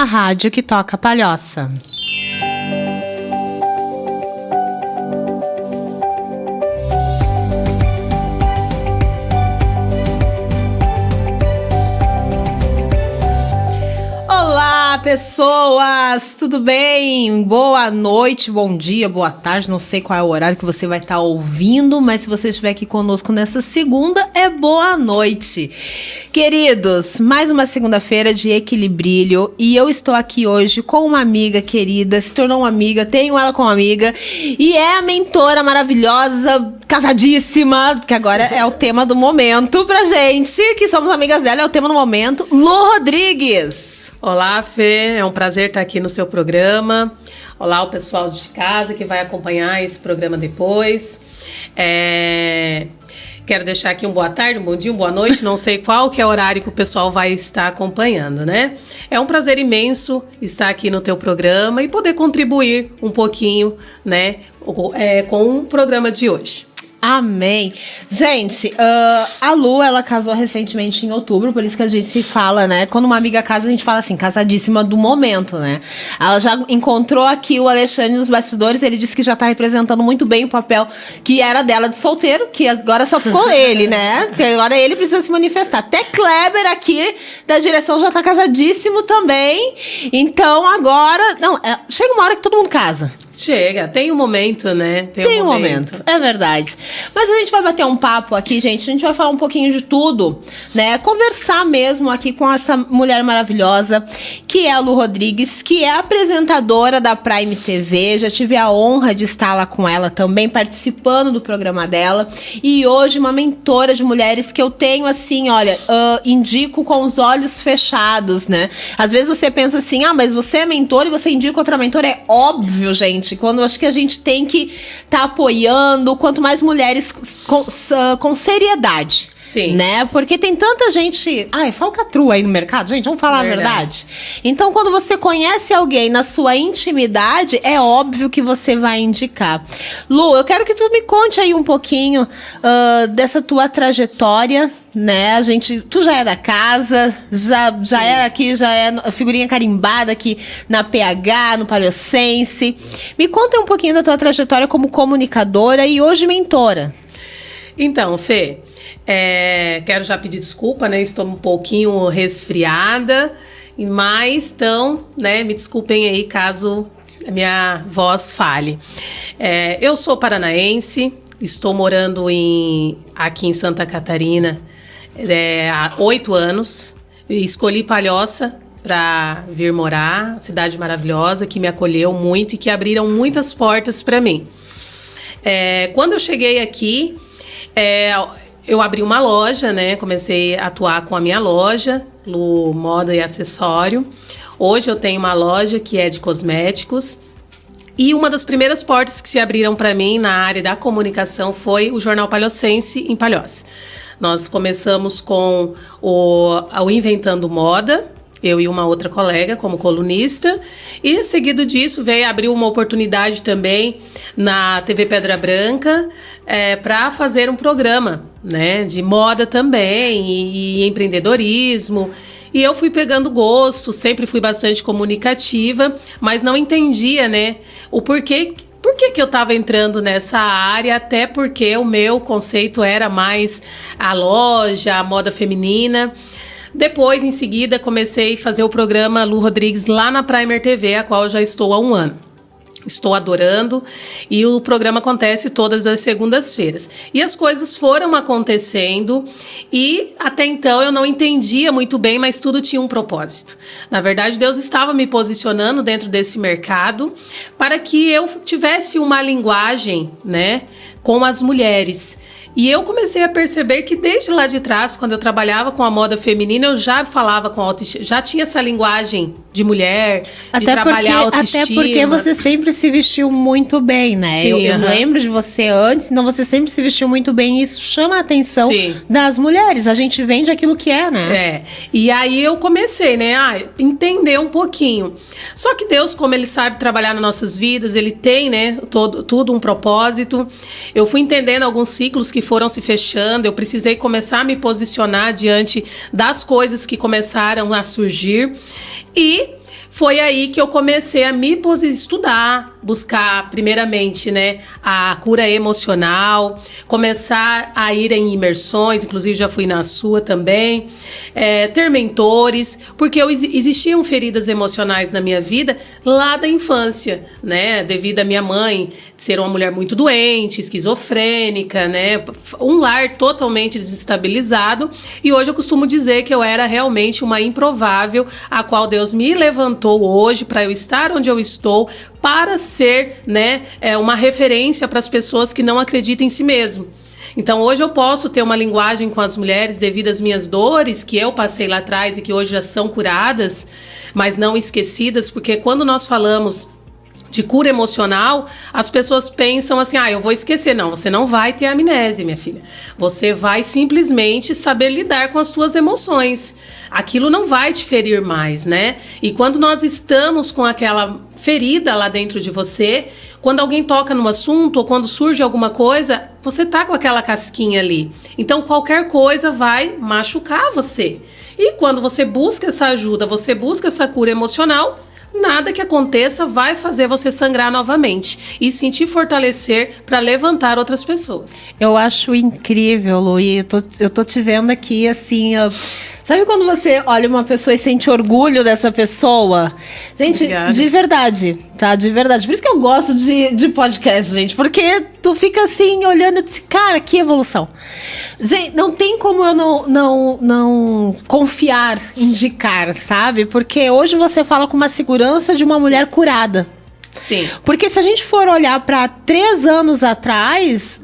a rádio que toca Palhoça. Olá, pessoas! Tudo bem? Boa noite, bom dia, boa tarde. Não sei qual é o horário que você vai estar ouvindo, mas se você estiver aqui conosco nessa segunda, é boa noite. Queridos, mais uma segunda-feira de Equilibrilho e eu estou aqui hoje com uma amiga querida, se tornou uma amiga, tenho ela como amiga e é a mentora maravilhosa, casadíssima, que agora é o tema do momento pra gente, que somos amigas dela, é o tema do momento, Lu Rodrigues. Olá, Fê, é um prazer estar aqui no seu programa. Olá, o pessoal de casa que vai acompanhar esse programa depois. Quero deixar aqui um boa tarde, um bom dia, uma boa noite, não sei qual que é o horário que o pessoal vai estar acompanhando, né? É um prazer imenso estar aqui no teu programa e poder contribuir um pouquinho, né, com o programa de hoje. Amém. Gente, a Lu, ela casou recentemente em outubro, por isso que a gente fala, né? Quando uma amiga casa, a gente fala assim, casadíssima do momento, né? Ela já encontrou aqui o Alexandre nos bastidores, ele disse que já tá representando muito bem o papel que era dela de solteiro, que agora só ficou ele, né? Que agora ele precisa se manifestar. Até Kleber aqui da direção já tá casadíssimo também. Então agora, chega uma hora que todo mundo casa. Chega, tem um momento, né? Tem um momento, é verdade. Mas a gente vai bater um papo aqui, gente. A gente vai falar um pouquinho de tudo, né? Conversar mesmo aqui com essa mulher maravilhosa, que é a Lu Rodrigues, que é apresentadora da Prime TV. Já tive a honra de estar lá com ela também, participando do programa dela. E hoje uma mentora de mulheres que eu tenho, assim, olha, indico com os olhos fechados, né? Às vezes você pensa assim, mas você é mentora e você indica outra mentora. É óbvio, gente. Quando eu acho que a gente tem que estar apoiando, quanto mais mulheres com seriedade. Sim. Né? Porque tem tanta gente, falcatrua aí no mercado, gente, vamos falar a verdade. Então, quando você conhece alguém na sua intimidade, é óbvio que você vai indicar. Lu, eu quero que tu me conte aí um pouquinho dessa tua trajetória, né? Tu já é da casa, já é aqui, já é figurinha carimbada aqui na PH, no Palhocense. Me conta um pouquinho da tua trajetória como comunicadora e hoje mentora. Então, Fê, quero já pedir desculpa, né? Estou um pouquinho resfriada, mas então, né? Me desculpem aí caso a minha voz falhe. Eu sou paranaense, estou morando aqui em Santa Catarina há 8 anos. Escolhi Palhoça para vir morar, cidade maravilhosa que me acolheu muito e que abriram muitas portas para mim. Quando eu cheguei aqui, eu abri uma loja, né? Comecei a atuar com a minha loja, Lu Moda e Acessório. Hoje eu tenho uma loja que é de cosméticos. E uma das primeiras portas que se abriram para mim na área da comunicação foi o Jornal Palhocense em Palhoça. Nós começamos com o Inventando Moda, eu e uma outra colega como colunista, e seguido disso veio abrir uma oportunidade também na TV Pedra Branca para fazer um programa, né, de moda também e empreendedorismo. E eu fui pegando gosto, sempre fui bastante comunicativa, mas não entendia, né, o porquê. Por que eu estava entrando nessa área? Até porque o meu conceito era mais a loja, a moda feminina. Depois, em seguida, comecei a fazer o programa Lu Rodrigues lá na Primer TV, a qual eu já estou há 1 ano. Estou adorando e o programa acontece todas as segundas-feiras. E as coisas foram acontecendo e até então eu não entendia muito bem, mas tudo tinha um propósito. Na verdade, Deus estava me posicionando dentro desse mercado para que eu tivesse uma linguagem, né, com as mulheres. E eu comecei a perceber que desde lá de trás, quando eu trabalhava com a moda feminina, eu já falava com autoestima, já tinha essa linguagem de mulher, de trabalhar a autoestima. Até porque você sempre se vestiu muito bem, né? Sim, eu lembro de você antes, então você sempre se vestiu muito bem e isso chama a atenção das mulheres. A gente vende aquilo que é, né? E aí eu comecei, né, a entender um pouquinho. Só que Deus, como Ele sabe trabalhar nas nossas vidas, Ele tem, né, tudo um propósito. Eu fui entendendo alguns ciclos que foram se fechando, eu precisei começar a me posicionar diante das coisas que começaram a surgir e foi aí que eu comecei a estudar, buscar primeiramente, né, a cura emocional, começar a ir em imersões, inclusive já fui na sua também, ter mentores, porque existiam feridas emocionais na minha vida lá da infância, né, devido à minha mãe ser uma mulher muito doente, esquizofrênica, né, um lar totalmente desestabilizado, e hoje eu costumo dizer que eu era realmente uma improvável, a qual Deus me levantou hoje para eu estar onde eu estou, para ser, né, uma referência para as pessoas que não acreditam em si mesmo. Então hoje eu posso ter uma linguagem com as mulheres devido às minhas dores que eu passei lá atrás e que hoje já são curadas, mas não esquecidas, porque quando nós falamos de cura emocional, as pessoas pensam assim, eu vou esquecer. Não, você não vai ter amnésia, minha filha. Você vai simplesmente saber lidar com as suas emoções. Aquilo não vai te ferir mais, né? E quando nós estamos com aquela ferida lá dentro de você, quando alguém toca no assunto ou quando surge alguma coisa, você tá com aquela casquinha ali. Então qualquer coisa vai machucar você. E quando você busca essa ajuda, você busca essa cura emocional, nada que aconteça vai fazer você sangrar novamente e sentir fortalecer para levantar outras pessoas. Eu acho incrível, Luí. Eu tô te vendo aqui assim. Sabe quando você olha uma pessoa e sente orgulho dessa pessoa? Gente, Obrigada. De verdade, tá? De verdade. Por isso que eu gosto de podcast, gente. Porque tu fica assim, olhando e diz, cara, que evolução. Gente, não tem como eu não confiar, indicar, sabe? Porque hoje você fala com uma segurança de uma mulher curada. Sim. Porque se a gente for olhar para 3 anos atrás...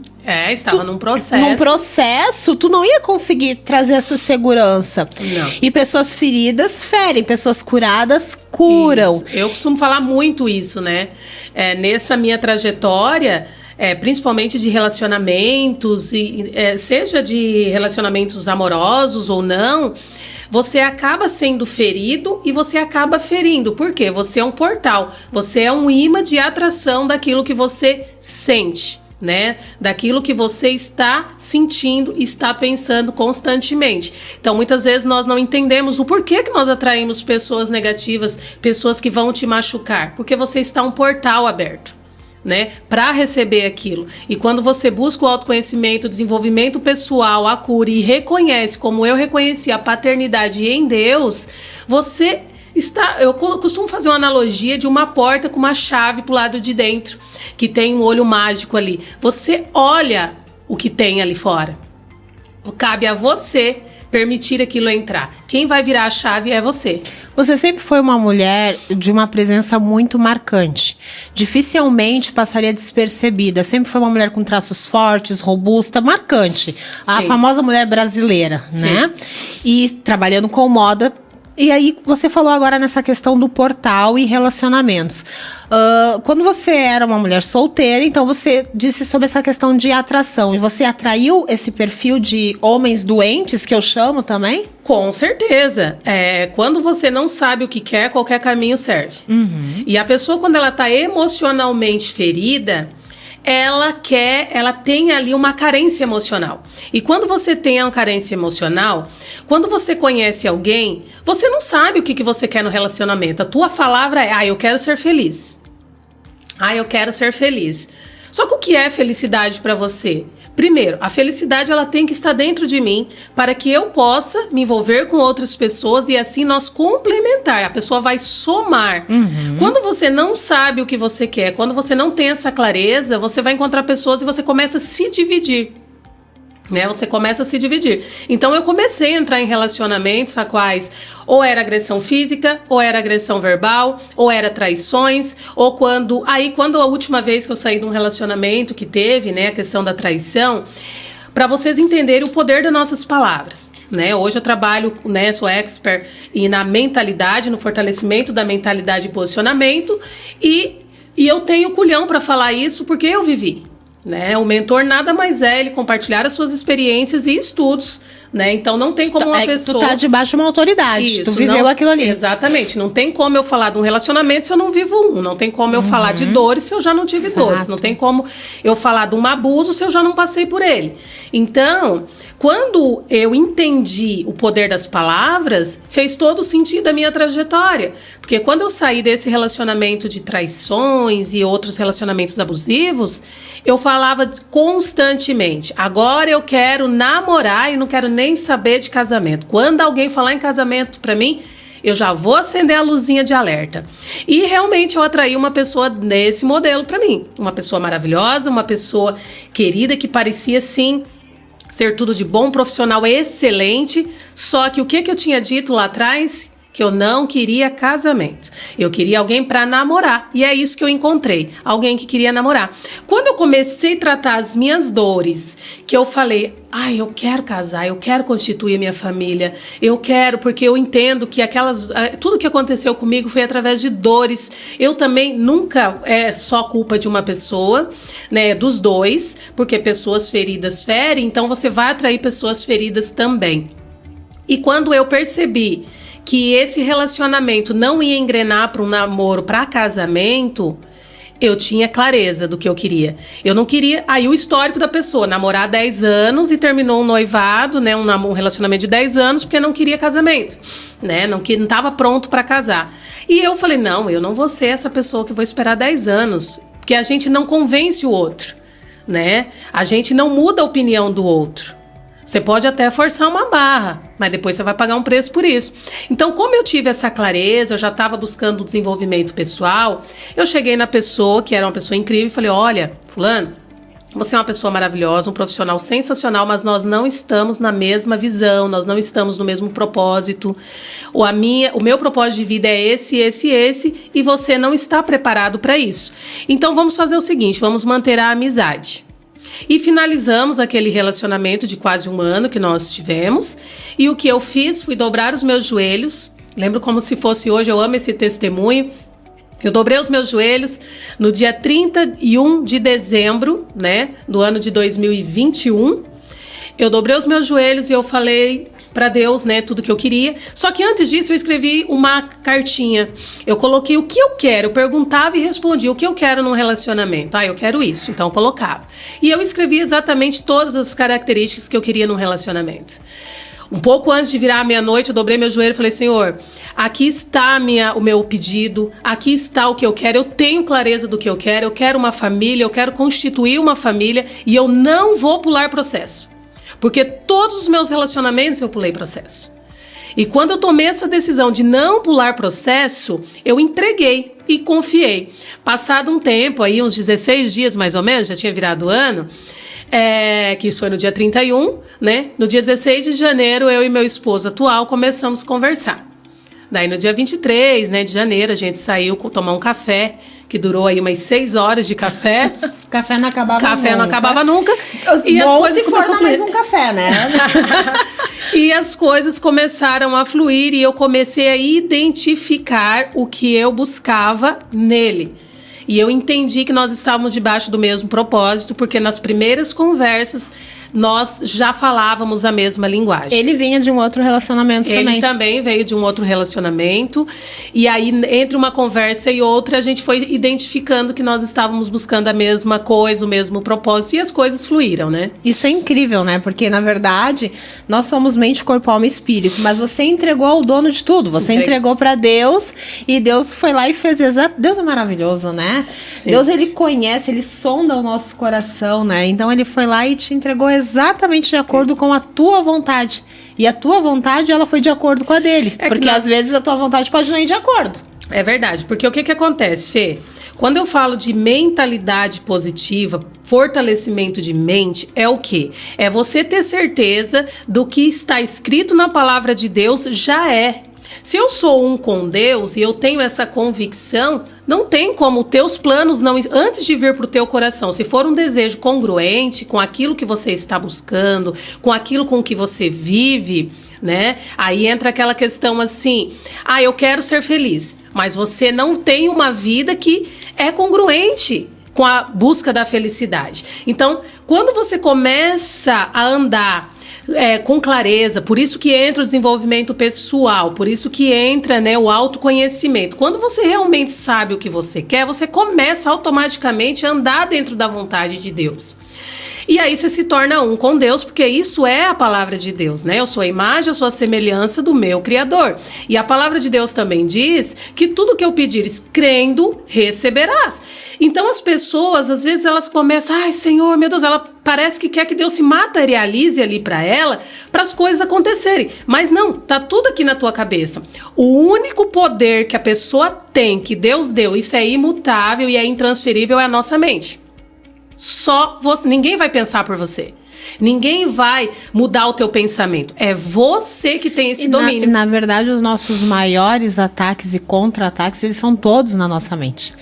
estava num processo. Num processo, tu não ia conseguir trazer essa segurança. Não. E pessoas feridas ferem, pessoas curadas curam. Isso. Eu costumo falar muito isso, né? Nessa minha trajetória, principalmente de relacionamentos, seja de relacionamentos amorosos ou não, você acaba sendo ferido e você acaba ferindo. Por quê? Você é um portal, você é um imã de atração daquilo que você sente, né? Daquilo que você está sentindo, está pensando constantemente. Então, muitas vezes nós não entendemos o porquê que nós atraímos pessoas negativas, pessoas que vão te machucar, porque você está um portal aberto, né, para receber aquilo. E quando você busca o autoconhecimento, o desenvolvimento pessoal, a cura e reconhece, como eu reconheci, a paternidade em Deus, você eu costumo fazer uma analogia de uma porta com uma chave pro lado de dentro, que tem um olho mágico ali. Você olha o que tem ali fora. Cabe a você permitir aquilo entrar. Quem vai virar a chave é você. Você sempre foi uma mulher de uma presença muito marcante. Dificilmente passaria despercebida. Sempre foi uma mulher com traços fortes, robusta, marcante. A famosa mulher brasileira, né? E trabalhando com moda. E aí, você falou agora nessa questão do portal e relacionamentos. Quando você era uma mulher solteira, então você disse sobre essa questão de atração. E você atraiu esse perfil de homens doentes, que eu chamo também? Com certeza. Quando você não sabe o que quer, qualquer caminho serve. Uhum. E a pessoa, quando ela está emocionalmente ferida, ela tem ali uma carência emocional. E quando você tem uma carência emocional, quando você conhece alguém, você não sabe o que você quer no relacionamento. A tua palavra é, eu quero ser feliz. Eu quero ser feliz. Só que o que é felicidade para você? Primeiro, a felicidade ela tem que estar dentro de mim para que eu possa me envolver com outras pessoas e assim nós complementar. A pessoa vai somar. Uhum. Quando você não sabe o que você quer, quando você não tem essa clareza, você vai encontrar pessoas e você começa a se dividir. Né? Você começa a se dividir. Então eu comecei a entrar em relacionamentos a quais ou era agressão física, ou era agressão verbal, ou era traições, ou quando a última vez que eu saí de um relacionamento que teve, né, a questão da traição, para vocês entenderem o poder das nossas palavras, né? Hoje eu trabalho, né, sou expert na mentalidade, no fortalecimento da mentalidade e posicionamento, e eu tenho culhão para falar isso porque eu vivi. Né? O mentor nada mais é ele compartilhar as suas experiências e estudos né? Então não tem como uma pessoa... Tu tá debaixo de uma autoridade, Isso, tu viveu aquilo ali. Exatamente, não tem como eu falar de um relacionamento se eu não vivo um, não tem como eu falar de dores se eu já não tive dores, não tem como eu falar de um abuso se eu já não passei por ele. Então, quando eu entendi o poder das palavras, fez todo sentido a minha trajetória, porque quando eu saí desse relacionamento de traições e outros relacionamentos abusivos, eu falava constantemente, agora eu quero namorar e não quero nem saber de casamento. Quando alguém falar em casamento pra mim, eu já vou acender a luzinha de alerta. E realmente eu atraí uma pessoa nesse modelo pra mim. Uma pessoa maravilhosa, uma pessoa querida que parecia sim ser tudo de bom, profissional excelente. Só que o que eu tinha dito lá atrás? Que eu não queria casamento. Eu queria alguém para namorar. E é isso que eu encontrei. Alguém que queria namorar. Quando eu comecei a tratar as minhas dores, que eu falei, eu quero casar, eu quero constituir minha família, eu quero, porque eu entendo que tudo que aconteceu comigo foi através de dores. Eu também nunca é só culpa de uma pessoa, né? Dos dois, porque pessoas feridas ferem, então você vai atrair pessoas feridas também. E quando eu percebi que esse relacionamento não ia engrenar para um namoro, para casamento, eu tinha clareza do que eu queria. Eu não queria... Aí o histórico da pessoa, namorar há 10 anos e terminou um noivado, né, um relacionamento de 10 anos, porque não queria casamento, né, não estava pronto para casar. E eu falei, não, eu não vou ser essa pessoa que vou esperar 10 anos, porque a gente não convence o outro, né, a gente não muda a opinião do outro. Você pode até forçar uma barra, mas depois você vai pagar um preço por isso. Então, como eu tive essa clareza, eu já estava buscando desenvolvimento pessoal, eu cheguei na pessoa, que era uma pessoa incrível, e falei, olha, fulano, você é uma pessoa maravilhosa, um profissional sensacional, mas nós não estamos na mesma visão, nós não estamos no mesmo propósito. O meu propósito de vida é esse, e você não está preparado para isso. Então, vamos fazer o seguinte, vamos manter a amizade. E finalizamos aquele relacionamento de quase 1 ano que nós tivemos. E o que eu fiz foi dobrar os meus joelhos. Lembro como se fosse hoje, eu amo esse testemunho. Eu dobrei os meus joelhos no dia 31 de dezembro, né, do ano de 2021. Eu dobrei os meus joelhos e eu falei para Deus, né, tudo que eu queria. Só que antes disso eu escrevi uma cartinha. Eu coloquei o que eu quero, eu perguntava e respondia o que eu quero num relacionamento. Eu quero isso, então eu colocava. E eu escrevi exatamente todas as características que eu queria num relacionamento. Um pouco antes de virar a meia-noite, eu dobrei meu joelho e falei, Senhor, aqui está o meu pedido, aqui está o que eu quero, eu tenho clareza do que eu quero uma família, eu quero constituir uma família e eu não vou pular processo. Porque todos os meus relacionamentos eu pulei processo. E quando eu tomei essa decisão de não pular processo, eu entreguei e confiei. Passado um tempo, aí uns 16 dias mais ou menos, já tinha virado ano, que isso foi no dia 31, né? No dia 16 de janeiro, eu e meu esposo atual começamos a conversar. Daí no dia 23, né, de janeiro, a gente saiu tomar um café, que durou aí umas 6 horas de café. Café não acabava nunca. Café não acabava nunca. E as coisas começaram a fluir. Mais um café, né? E as coisas começaram a fluir e eu comecei a identificar o que eu buscava nele. E eu entendi que nós estávamos debaixo do mesmo propósito, porque nas primeiras conversas nós já falávamos a mesma linguagem. Ele vinha de um outro relacionamento também. Ele também veio de um outro relacionamento. E aí, entre uma conversa e outra, a gente foi identificando que nós estávamos buscando a mesma coisa, o mesmo propósito, e as coisas fluíram, né? Isso é incrível, né? Porque, na verdade, nós somos mente, corpo, alma e espírito, mas você entregou ao dono de tudo. Você entregou para Deus, e Deus foi lá e fez exato. Deus é maravilhoso, né? Sim. Deus, ele conhece, ele sonda o nosso coração, né? Então, ele foi lá e te entregou exatamente de acordo com a tua vontade. E a tua vontade, ela foi de acordo com a dele. Porque às vezes a tua vontade pode não ir de acordo. É verdade, porque o que acontece, Fê? Quando eu falo de mentalidade positiva, fortalecimento de mente, é o quê? É você ter certeza do que está escrito na palavra de Deus já é. Se eu sou um com Deus e eu tenho essa convicção, não tem como teus planos não, antes de vir para o teu coração, se for um desejo congruente com aquilo que você está buscando, com aquilo com que você vive, né? Aí entra aquela questão assim, eu quero ser feliz, mas você não tem uma vida que é congruente com a busca da felicidade. Então, quando você começa a andar com clareza. Por isso que entra o desenvolvimento pessoal, por isso que entra, né, o autoconhecimento. Quando você realmente sabe o que você quer, você começa automaticamente a andar dentro da vontade de Deus. E aí você se torna um com Deus, porque isso é a palavra de Deus, né? Eu sou a imagem, eu sou a semelhança do meu Criador. E a palavra de Deus também diz que tudo que eu pedires crendo, receberás. Então as pessoas, às vezes, elas começam, ai Senhor, meu Deus, ela parece que quer que Deus se materialize ali para ela, para as coisas acontecerem. Mas não, tá tudo aqui na tua cabeça. O único poder que a pessoa tem, que Deus deu, isso é imutável e é intransferível, é a nossa mente. Só você, ninguém vai pensar por você. Ninguém vai mudar o teu pensamento. É você que tem esse domínio. Na verdade, os nossos maiores ataques e contra-ataques, eles são todos na nossa mente.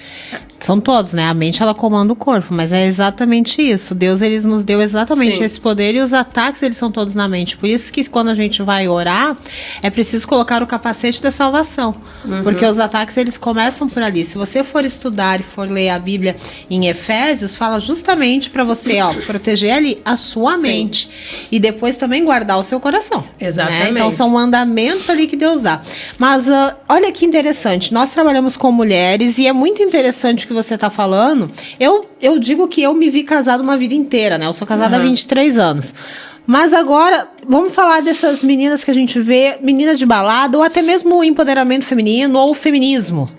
São todos, né? A mente, ela comanda o corpo, mas é exatamente isso. Deus, ele nos deu exatamente esse poder e os ataques, eles são todos na mente. Por isso que quando a gente vai orar, é preciso colocar o capacete da salvação. Porque os ataques, eles começam por ali. Se você for estudar e for ler a Bíblia em Efésios, fala justamente para você, proteger ali a sua mente. E depois também guardar o seu coração. Exatamente. Né? Então, são mandamentos ali que Deus dá. Mas, olha que interessante. Nós trabalhamos com mulheres e é muito interessante o que você está falando. Eu digo que eu me vi casada uma vida inteira, né? Eu sou casada há 23 anos. Mas agora, vamos falar dessas meninas que a gente vê, menina de balada, ou até mesmo o empoderamento feminino, ou o feminismo.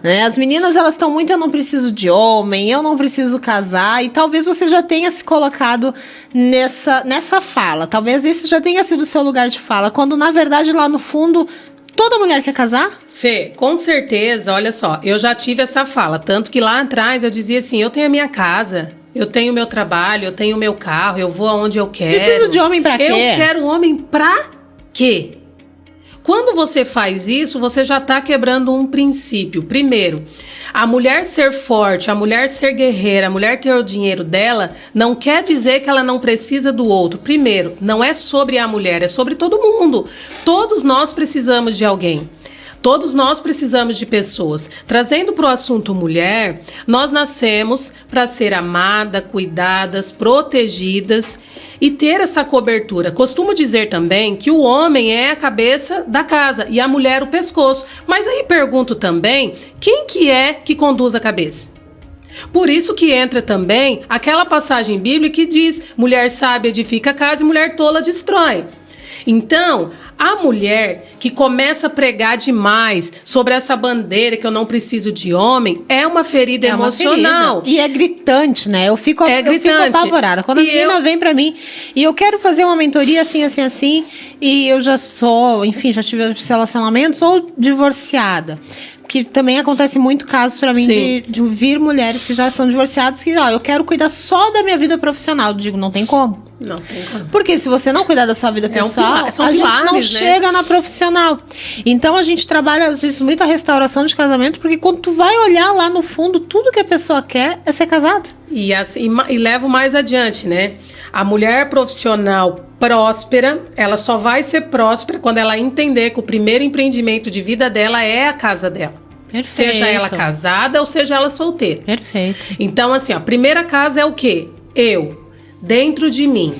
Né? As meninas, elas estão muito, eu não preciso de homem, eu não preciso casar, e talvez você já tenha se colocado nessa fala. Talvez esse já tenha sido o seu lugar de fala, quando na verdade lá no fundo, toda mulher quer casar? Fê, com certeza, olha só, eu já tive essa fala, tanto que lá atrás eu dizia assim, eu tenho a minha casa, eu tenho o meu trabalho, eu tenho o meu carro, eu vou aonde eu quero. Preciso de homem pra quê? Eu quero homem pra quê? Quando você faz isso, você já está quebrando um princípio. Primeiro, a mulher ser forte, a mulher ser guerreira, a mulher ter o dinheiro dela, não quer dizer que ela não precisa do outro. Primeiro, não é sobre a mulher, é sobre todo mundo. Todos nós precisamos de alguém. Todos nós precisamos de pessoas. Trazendo para o assunto mulher, nós nascemos para ser amada, cuidadas, protegidas e ter essa cobertura. Costumo dizer também que o homem é a cabeça da casa e a mulher o pescoço. Mas aí pergunto também, quem que é que conduz a cabeça? Por isso que entra também aquela passagem bíblica que diz, mulher sábia edifica a casa e mulher tola destrói. Então, a mulher que começa a pregar demais sobre essa bandeira que eu não preciso de homem, é uma ferida emocional. E é gritante, né? Eu fico apavorada. Quando a menina vem pra mim e eu quero fazer uma mentoria assim, e eu já sou, enfim, já tive relacionamentos ou divorciada. Que também acontece muito casos pra mim de vir mulheres que já são divorciadas que, eu quero cuidar só da minha vida profissional. Eu digo, não tem como. Não tem como. Porque se você não cuidar da sua vida pessoal, a gente não chega na profissional. Então a gente trabalha, às vezes, muito a restauração de casamento, porque quando tu vai olhar lá no fundo, tudo que a pessoa quer é ser casada. E levo mais adiante, né? A mulher profissional próspera, ela só vai ser próspera quando ela entender que o primeiro empreendimento de vida dela é a casa dela. Perfeito. Seja ela casada ou seja ela solteira. Perfeito. Então, assim, a primeira casa é o quê? Eu, dentro de mim.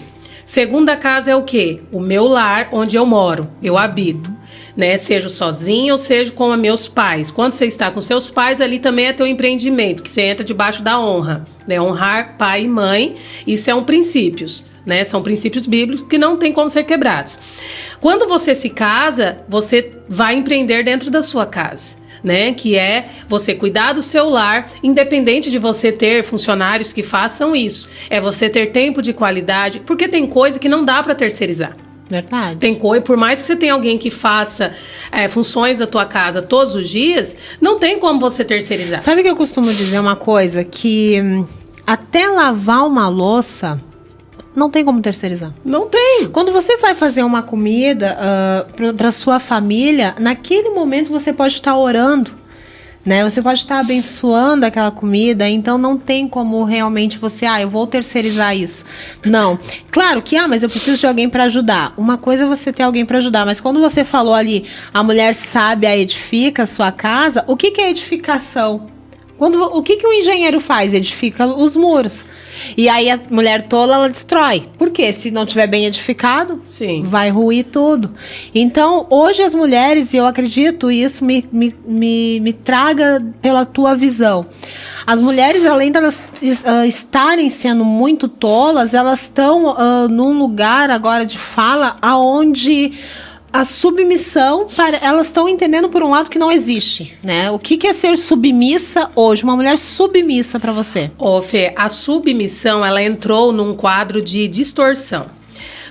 Segunda casa é o quê? O meu lar, onde eu moro, eu habito. Né? Seja sozinha ou seja com os meus pais. Quando você está com seus pais, ali também é teu empreendimento, que você entra debaixo da honra. Né? Honrar pai e mãe, isso é um princípios. Né? São princípios bíblicos que não tem como ser quebrados. Quando você se casa, você vai empreender dentro da sua casa. Né? Que é você cuidar do seu lar, independente de você ter funcionários que façam isso. É você ter tempo de qualidade, porque tem coisa que não dá para terceirizar. Verdade. Tem coisa, por mais que você tenha alguém que faça funções da tua casa todos os dias, não tem como você terceirizar. Sabe que eu costumo dizer uma coisa? Que até lavar uma louça não tem como terceirizar. Não tem. Quando você vai fazer uma comida para sua família, naquele momento você pode estar orando, né? Você pode estar abençoando aquela comida, então não tem como realmente você, eu vou terceirizar isso. Não. Claro que, mas eu preciso de alguém para ajudar. Uma coisa é você ter alguém para ajudar, mas quando você falou ali, a mulher sábia edifica a sua casa, o que é edificação? O que o engenheiro faz? Edifica os muros. E aí a mulher tola, ela destrói. Por quê? Se não tiver bem edificado, Sim. vai ruir tudo. Então, hoje as mulheres, e eu acredito, e isso me traga pela tua visão. As mulheres, além de elas estarem sendo muito tolas, elas estão num lugar agora de fala aonde a submissão, elas estão entendendo por um lado que não existe, né? O que é ser submissa hoje? Uma mulher submissa para você? Ô, Fê, a submissão, ela entrou num quadro de distorção.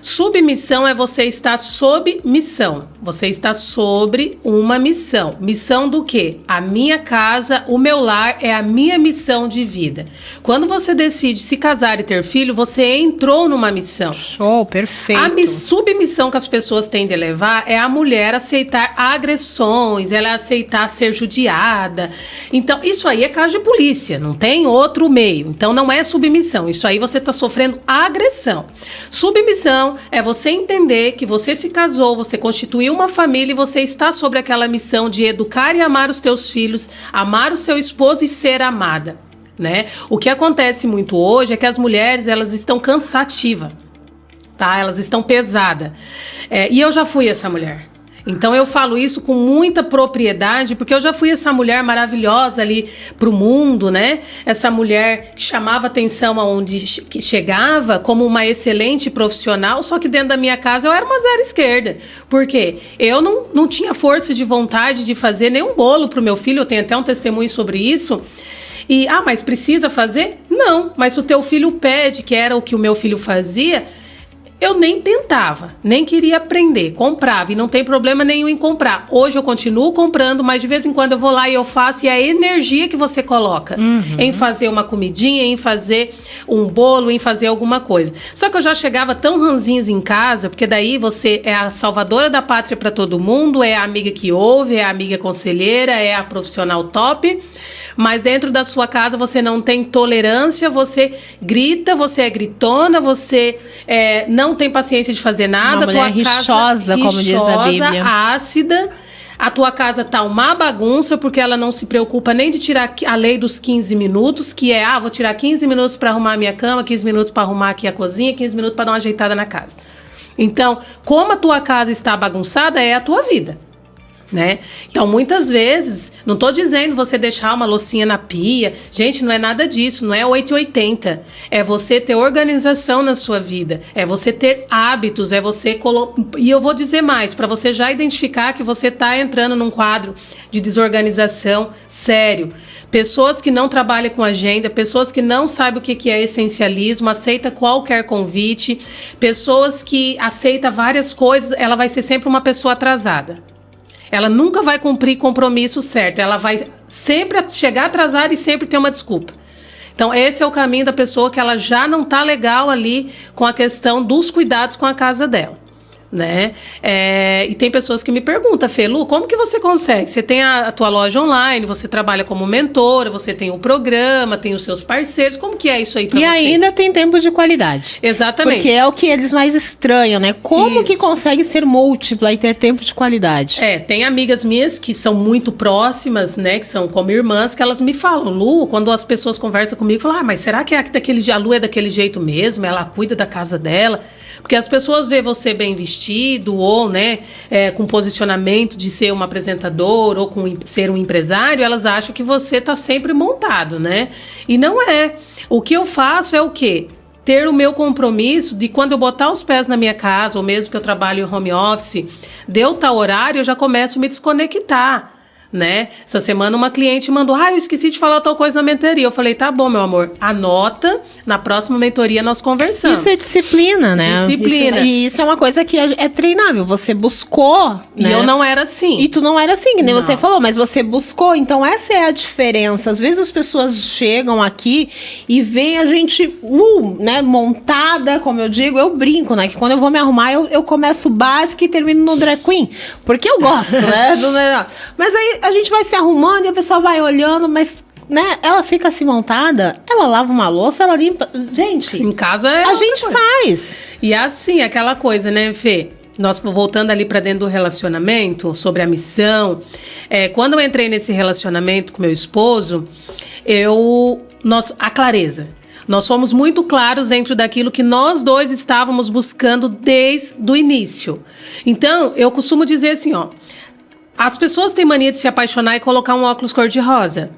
Submissão é você estar sob missão. Você está sobre uma missão. Missão do quê? A minha casa, o meu lar é a minha missão de vida. Quando você decide se casar e ter filho, você entrou numa missão. Show, perfeito. A submissão que as pessoas tendem a levar é a mulher aceitar agressões, ela aceitar ser judiada. Então, isso aí é caso de polícia, não tem outro meio. Então, não é submissão. Isso aí você está sofrendo agressão. Submissão é você entender que você se casou, você constituiu uma família e você está sobre aquela missão de educar e amar os teus filhos, amar o seu esposo e ser amada, né? O que acontece muito hoje é que as mulheres, elas estão cansativas, tá? Elas estão pesadas. E eu já fui essa mulher. Então eu falo isso com muita propriedade, porque eu já fui essa mulher maravilhosa ali pro mundo, né? Essa mulher que chamava atenção aonde que chegava como uma excelente profissional, só que dentro da minha casa eu era uma zero esquerda. Por quê? Eu não tinha força de vontade de fazer nenhum bolo pro meu filho, eu tenho até um testemunho sobre isso. E, mas precisa fazer? Não, mas o teu filho pede, que era o que o meu filho fazia. Eu nem tentava, nem queria aprender, comprava e não tem problema nenhum em comprar. Hoje eu continuo comprando, mas de vez em quando eu vou lá e eu faço, e a energia que você coloca em fazer uma comidinha, em fazer um bolo, em fazer alguma coisa. Só que eu já chegava tão ranzinhos em casa, porque daí você é a salvadora da pátria para todo mundo, é a amiga que ouve, é a amiga conselheira, é a profissional top, mas dentro da sua casa você não tem tolerância, você grita, você é gritona, você não tem paciência de fazer nada. Uma mulher rixosa, como diz a Bíblia. Ácida. A tua casa tá uma bagunça, porque ela não se preocupa nem de tirar a lei dos 15 minutos, que é, vou tirar 15 minutos para arrumar a minha cama, 15 minutos para arrumar aqui a cozinha, 15 minutos para dar uma ajeitada na casa. Então, como a tua casa está bagunçada, é a tua vida. Né? Então, muitas vezes, não estou dizendo você deixar uma loucinha na pia. Gente, não é nada disso, não é 880. É você ter organização na sua vida, é você ter hábitos, é você E eu vou dizer mais, para você já identificar que você está entrando num quadro de desorganização sério. Pessoas que não trabalham com agenda, pessoas que não sabem o que é essencialismo, aceita qualquer convite, pessoas que aceitam várias coisas, ela vai ser sempre uma pessoa atrasada. Ela nunca vai cumprir compromisso certo. Ela vai sempre chegar atrasada e sempre ter uma desculpa. Então, esse é o caminho da pessoa que ela já não está legal ali com a questão dos cuidados com a casa dela. Né? E tem pessoas que me perguntam, Fê, Lu, como que você consegue? Você tem a tua loja online, você trabalha como mentora, você tem o programa, tem os seus parceiros, como que é isso aí pra você? E ainda tem tempo de qualidade. Exatamente. Porque é o que eles mais estranham, né? Como que consegue ser múltipla e ter tempo de qualidade? Tem amigas minhas que são muito próximas, né, que são como irmãs, que elas me falam, Lu, quando as pessoas conversam comigo, falam, mas será que a Lu é daquele jeito mesmo? Ela cuida da casa dela? Porque as pessoas veem você bem vestido ou, né, com posicionamento de ser um apresentador ou com ser um empresário, elas acham que você está sempre montado, né? E não é. O que eu faço é o quê? Ter o meu compromisso de quando eu botar os pés na minha casa, ou mesmo que eu trabalhe em home office, deu tal horário, eu já começo a me desconectar. Né? Essa semana uma cliente mandou, eu esqueci de falar tal coisa na mentoria. Eu falei, tá bom, meu amor, anota, na próxima mentoria nós conversamos. Isso é disciplina, né? Disciplina. Isso é uma coisa que é treinável, você buscou, e né? eu não era assim. E tu não era assim, que nem você falou, mas você buscou, então essa é a diferença. Às vezes as pessoas chegam aqui e veem a gente, né, montada, como eu digo, eu brinco, né, que quando eu vou me arrumar, eu começo básico e termino no drag queen, porque eu gosto, né? Mas aí a gente vai se arrumando e a pessoa vai olhando, mas, né, ela fica assim montada, ela lava uma louça, ela limpa. Gente, em casa a gente faz. E assim, aquela coisa, né, Fê? Nós voltando ali para dentro do relacionamento, sobre a missão. Quando eu entrei nesse relacionamento com meu esposo, a clareza. Nós fomos muito claros dentro daquilo que nós dois estávamos buscando desde o início. Então, eu costumo dizer assim, ó, as pessoas têm mania de se apaixonar e colocar um óculos cor-de-rosa,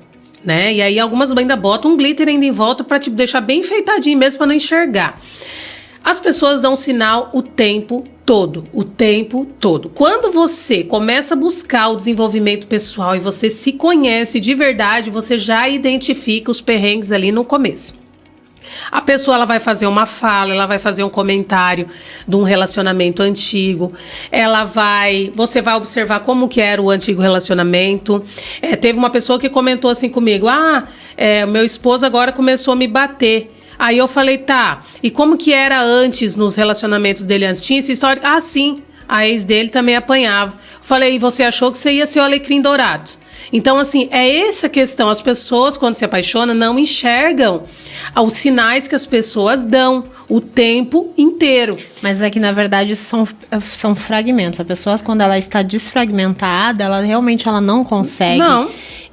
né? E aí algumas ainda botam um glitter ainda em volta para te deixar bem enfeitadinho mesmo para não enxergar. As pessoas dão sinal o tempo todo. Quando você começa a buscar o desenvolvimento pessoal e você se conhece de verdade, você já identifica os perrengues ali no começo. A pessoa ela vai fazer uma fala, ela vai fazer um comentário de um relacionamento antigo, você vai observar como que era o antigo relacionamento. Teve uma pessoa que comentou assim comigo, meu esposo agora começou a me bater. Aí eu falei, tá, e como que era antes nos relacionamentos dele antes? Tinha essa história? Ah, sim, a ex dele também apanhava. Falei, e você achou que você ia ser o alecrim dourado? Então, assim, é essa questão. As pessoas, quando se apaixonam, não enxergam os sinais que as pessoas dão o tempo inteiro. Mas é que, na verdade, são fragmentos. A pessoa, quando ela está desfragmentada, ela realmente não consegue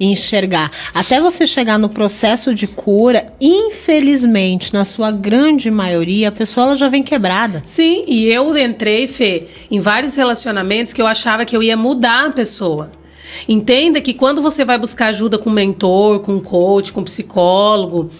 enxergar. Até você chegar no processo de cura, infelizmente, na sua grande maioria, a pessoa ela já vem quebrada. Sim, e eu entrei, Fê, em vários relacionamentos que eu achava que eu ia mudar a pessoa. Entenda que quando você vai buscar ajuda com mentor, com coach, com psicólogo,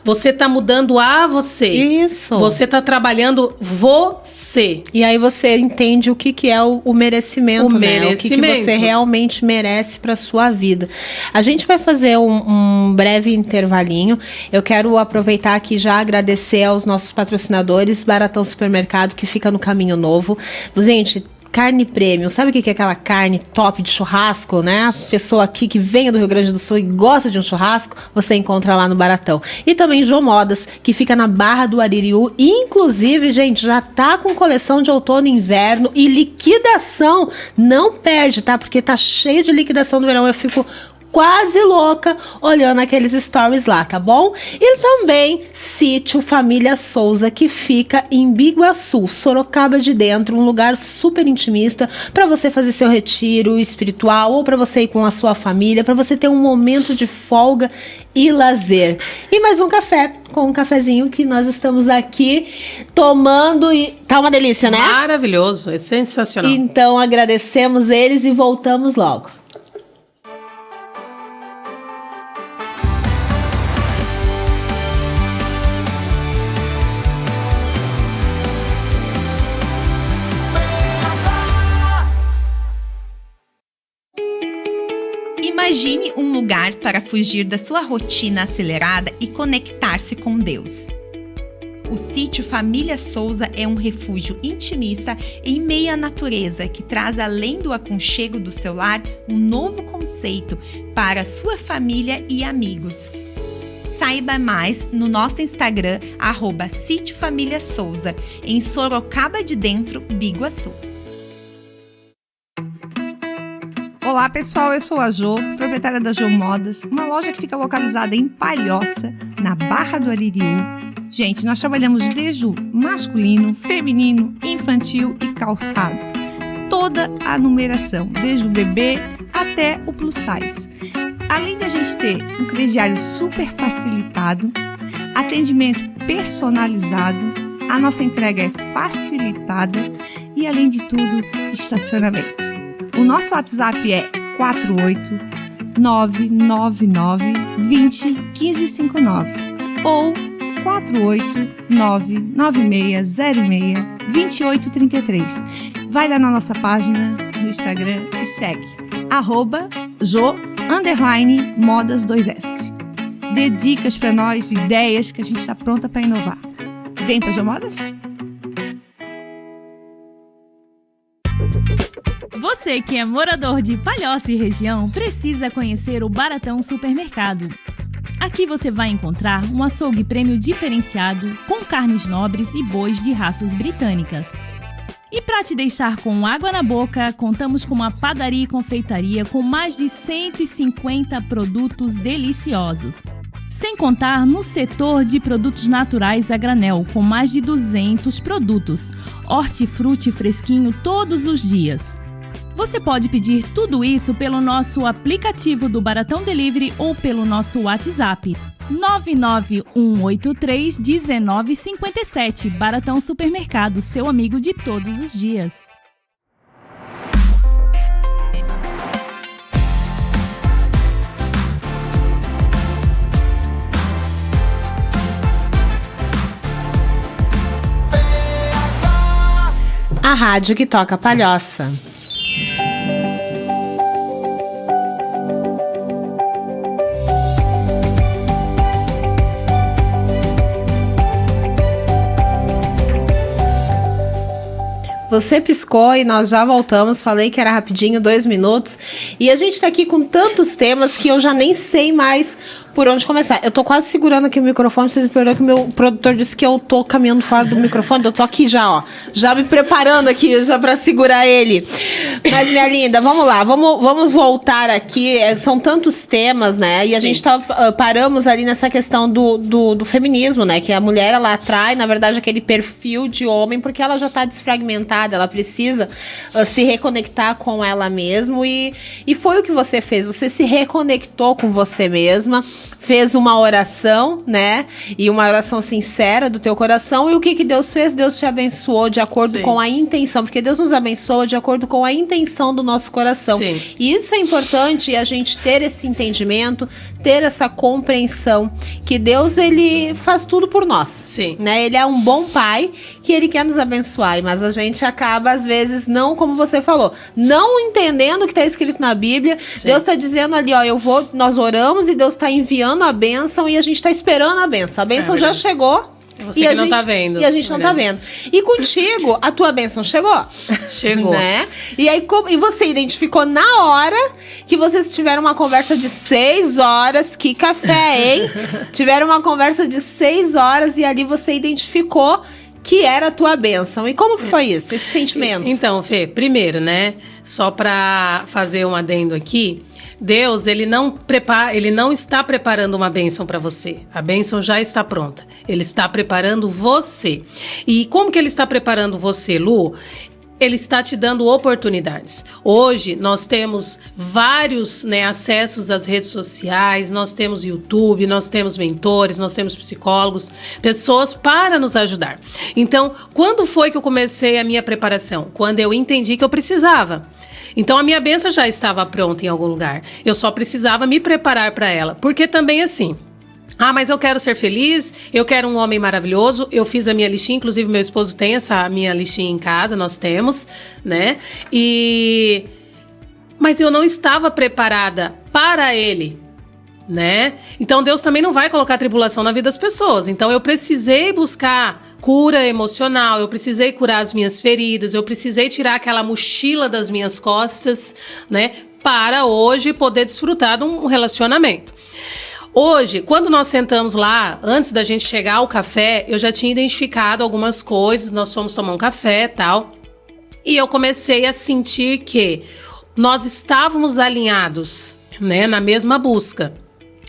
você tá mudando a você. Isso. Você tá trabalhando você. E aí você entende o que é o merecimento, né? O que você realmente merece para sua vida. A gente vai fazer um breve intervalinho. Eu quero aproveitar aqui e já agradecer aos nossos patrocinadores, Baratão Supermercado, que fica no Caminho Novo. Gente, carne premium, sabe o que é aquela carne top de churrasco, né? A pessoa aqui que vem do Rio Grande do Sul e gosta de um churrasco, você encontra lá no Baratão. E também Jô Modas, que fica na Barra do Aririú. Inclusive, gente, já tá com coleção de outono e inverno e liquidação. Não perde, tá? Porque tá cheio de liquidação do verão. Eu fico quase louca olhando aqueles stories lá, tá bom? E também Sítio Família Souza, que fica em Biguaçu, Sorocaba de Dentro, um lugar super intimista para você fazer seu retiro espiritual ou para você ir com a sua família, para você ter um momento de folga e lazer. E mais um café, com um cafezinho que nós estamos aqui tomando e tá uma delícia, né? Maravilhoso, é sensacional. Então agradecemos eles e voltamos logo. Imagine um lugar para fugir da sua rotina acelerada e conectar-se com Deus. O Sítio Família Souza é um refúgio intimista em meio à natureza que traz, além do aconchego do seu lar, um novo conceito para sua família e amigos. Saiba mais no nosso Instagram, @Sítio Família Souza, em Sorocaba de Dentro, Biguaçu. Olá pessoal, eu sou a Jô, proprietária da Jô Modas, uma loja que fica localizada em Palhoça, na Barra do Aririú. Gente, nós trabalhamos desde o masculino, feminino, infantil e calçado. Toda a numeração, desde o bebê até o plus size. Além de a gente ter um crediário super facilitado, atendimento personalizado, a nossa entrega é facilitada e, além de tudo, estacionamento. O nosso WhatsApp é 48999201559 ou 48996062833. Vai lá na nossa página no Instagram e segue @Jo_Modas2S. Dê dicas para nós, ideias que a gente está pronta para inovar. Vem para Jo Modas? Você que é morador de Palhoça e região precisa conhecer o Baratão Supermercado. Aqui você vai encontrar um açougue prêmio diferenciado com carnes nobres e bois de raças britânicas. E para te deixar com água na boca, contamos com uma padaria e confeitaria com mais de 150 produtos deliciosos. Sem contar no setor de produtos naturais a granel, com mais de 200 produtos, hortifruti fresquinho todos os dias. Você pode pedir tudo isso pelo nosso aplicativo do Baratão Delivery ou pelo nosso WhatsApp. 991831957. Baratão Supermercado, seu amigo de todos os dias. A rádio que toca palhoça. Você piscou e nós já voltamos. Falei que era rapidinho, 2 minutos. E a gente tá aqui com tantos temas que eu já nem sei mais por onde começar. Eu tô quase segurando aqui o microfone. Vocês me perdoam que o meu produtor disse que eu tô caminhando fora do microfone. Eu tô aqui já, ó. Já me preparando aqui, já pra segurar ele. Mas, minha linda, vamos lá. Vamos voltar aqui. São tantos temas, né? E a gente paramos ali nessa questão do feminismo, né? Que a mulher, ela atrai, na verdade, aquele perfil de homem, porque ela já tá desfragmentada. Ela precisa se reconectar com ela mesma. E foi o que você fez. Você se reconectou com você mesma. Fez uma oração, né? E uma oração sincera do teu coração. E o que Deus fez? Deus te abençoou de acordo com a intenção. Porque Deus nos abençoa de acordo com a intenção do nosso coração. Sim. E isso é importante, a gente ter esse entendimento, ter essa compreensão que Deus, ele faz tudo por nós. Sim. Né? Ele é um bom pai que ele quer nos abençoar. Mas a gente acaba, às vezes, não, como você falou, não entendendo o que está escrito na Bíblia. Sim. Deus está dizendo ali, ó, nós oramos e Deus está enviando a bênção e a gente está esperando a bênção. A bênção já chegou. Você E que a não gente, tá vendo. E a gente não tá vendo. E contigo, a tua bênção chegou. Chegou. Né? E aí, e você identificou na hora que vocês tiveram uma conversa de 6 horas. Que café, hein? Tiveram uma conversa de 6 horas e ali você identificou que era a tua bênção. E como que foi isso, esse sentimento? Então, Fê, primeiro, né? Só pra fazer um adendo aqui. Deus, ele não está preparando uma bênção para você. A bênção já está pronta. Ele está preparando você. E como que ele está preparando você, Lu? Ele está te dando oportunidades. Hoje nós temos vários, né, acessos às redes sociais, nós temos YouTube, nós temos mentores, nós temos psicólogos, pessoas para nos ajudar. Então, quando foi que eu comecei a minha preparação? Quando eu entendi que eu precisava. Então a minha bênção já estava pronta em algum lugar. Eu só precisava me preparar para ela. Porque também assim, mas eu quero ser feliz, eu quero um homem maravilhoso. Eu fiz a minha listinha, inclusive meu esposo tem essa minha listinha em casa, nós temos, né? Mas eu não estava preparada para ele, né? Então Deus também não vai colocar tribulação na vida das pessoas. Então eu precisei buscar cura emocional, eu precisei curar as minhas feridas, eu precisei tirar aquela mochila das minhas costas, né? Para hoje poder desfrutar de um relacionamento. Hoje, quando nós sentamos lá, antes da gente chegar ao café, eu já tinha identificado algumas coisas, nós fomos tomar um café e tal, e eu comecei a sentir que nós estávamos alinhados, né, na mesma busca.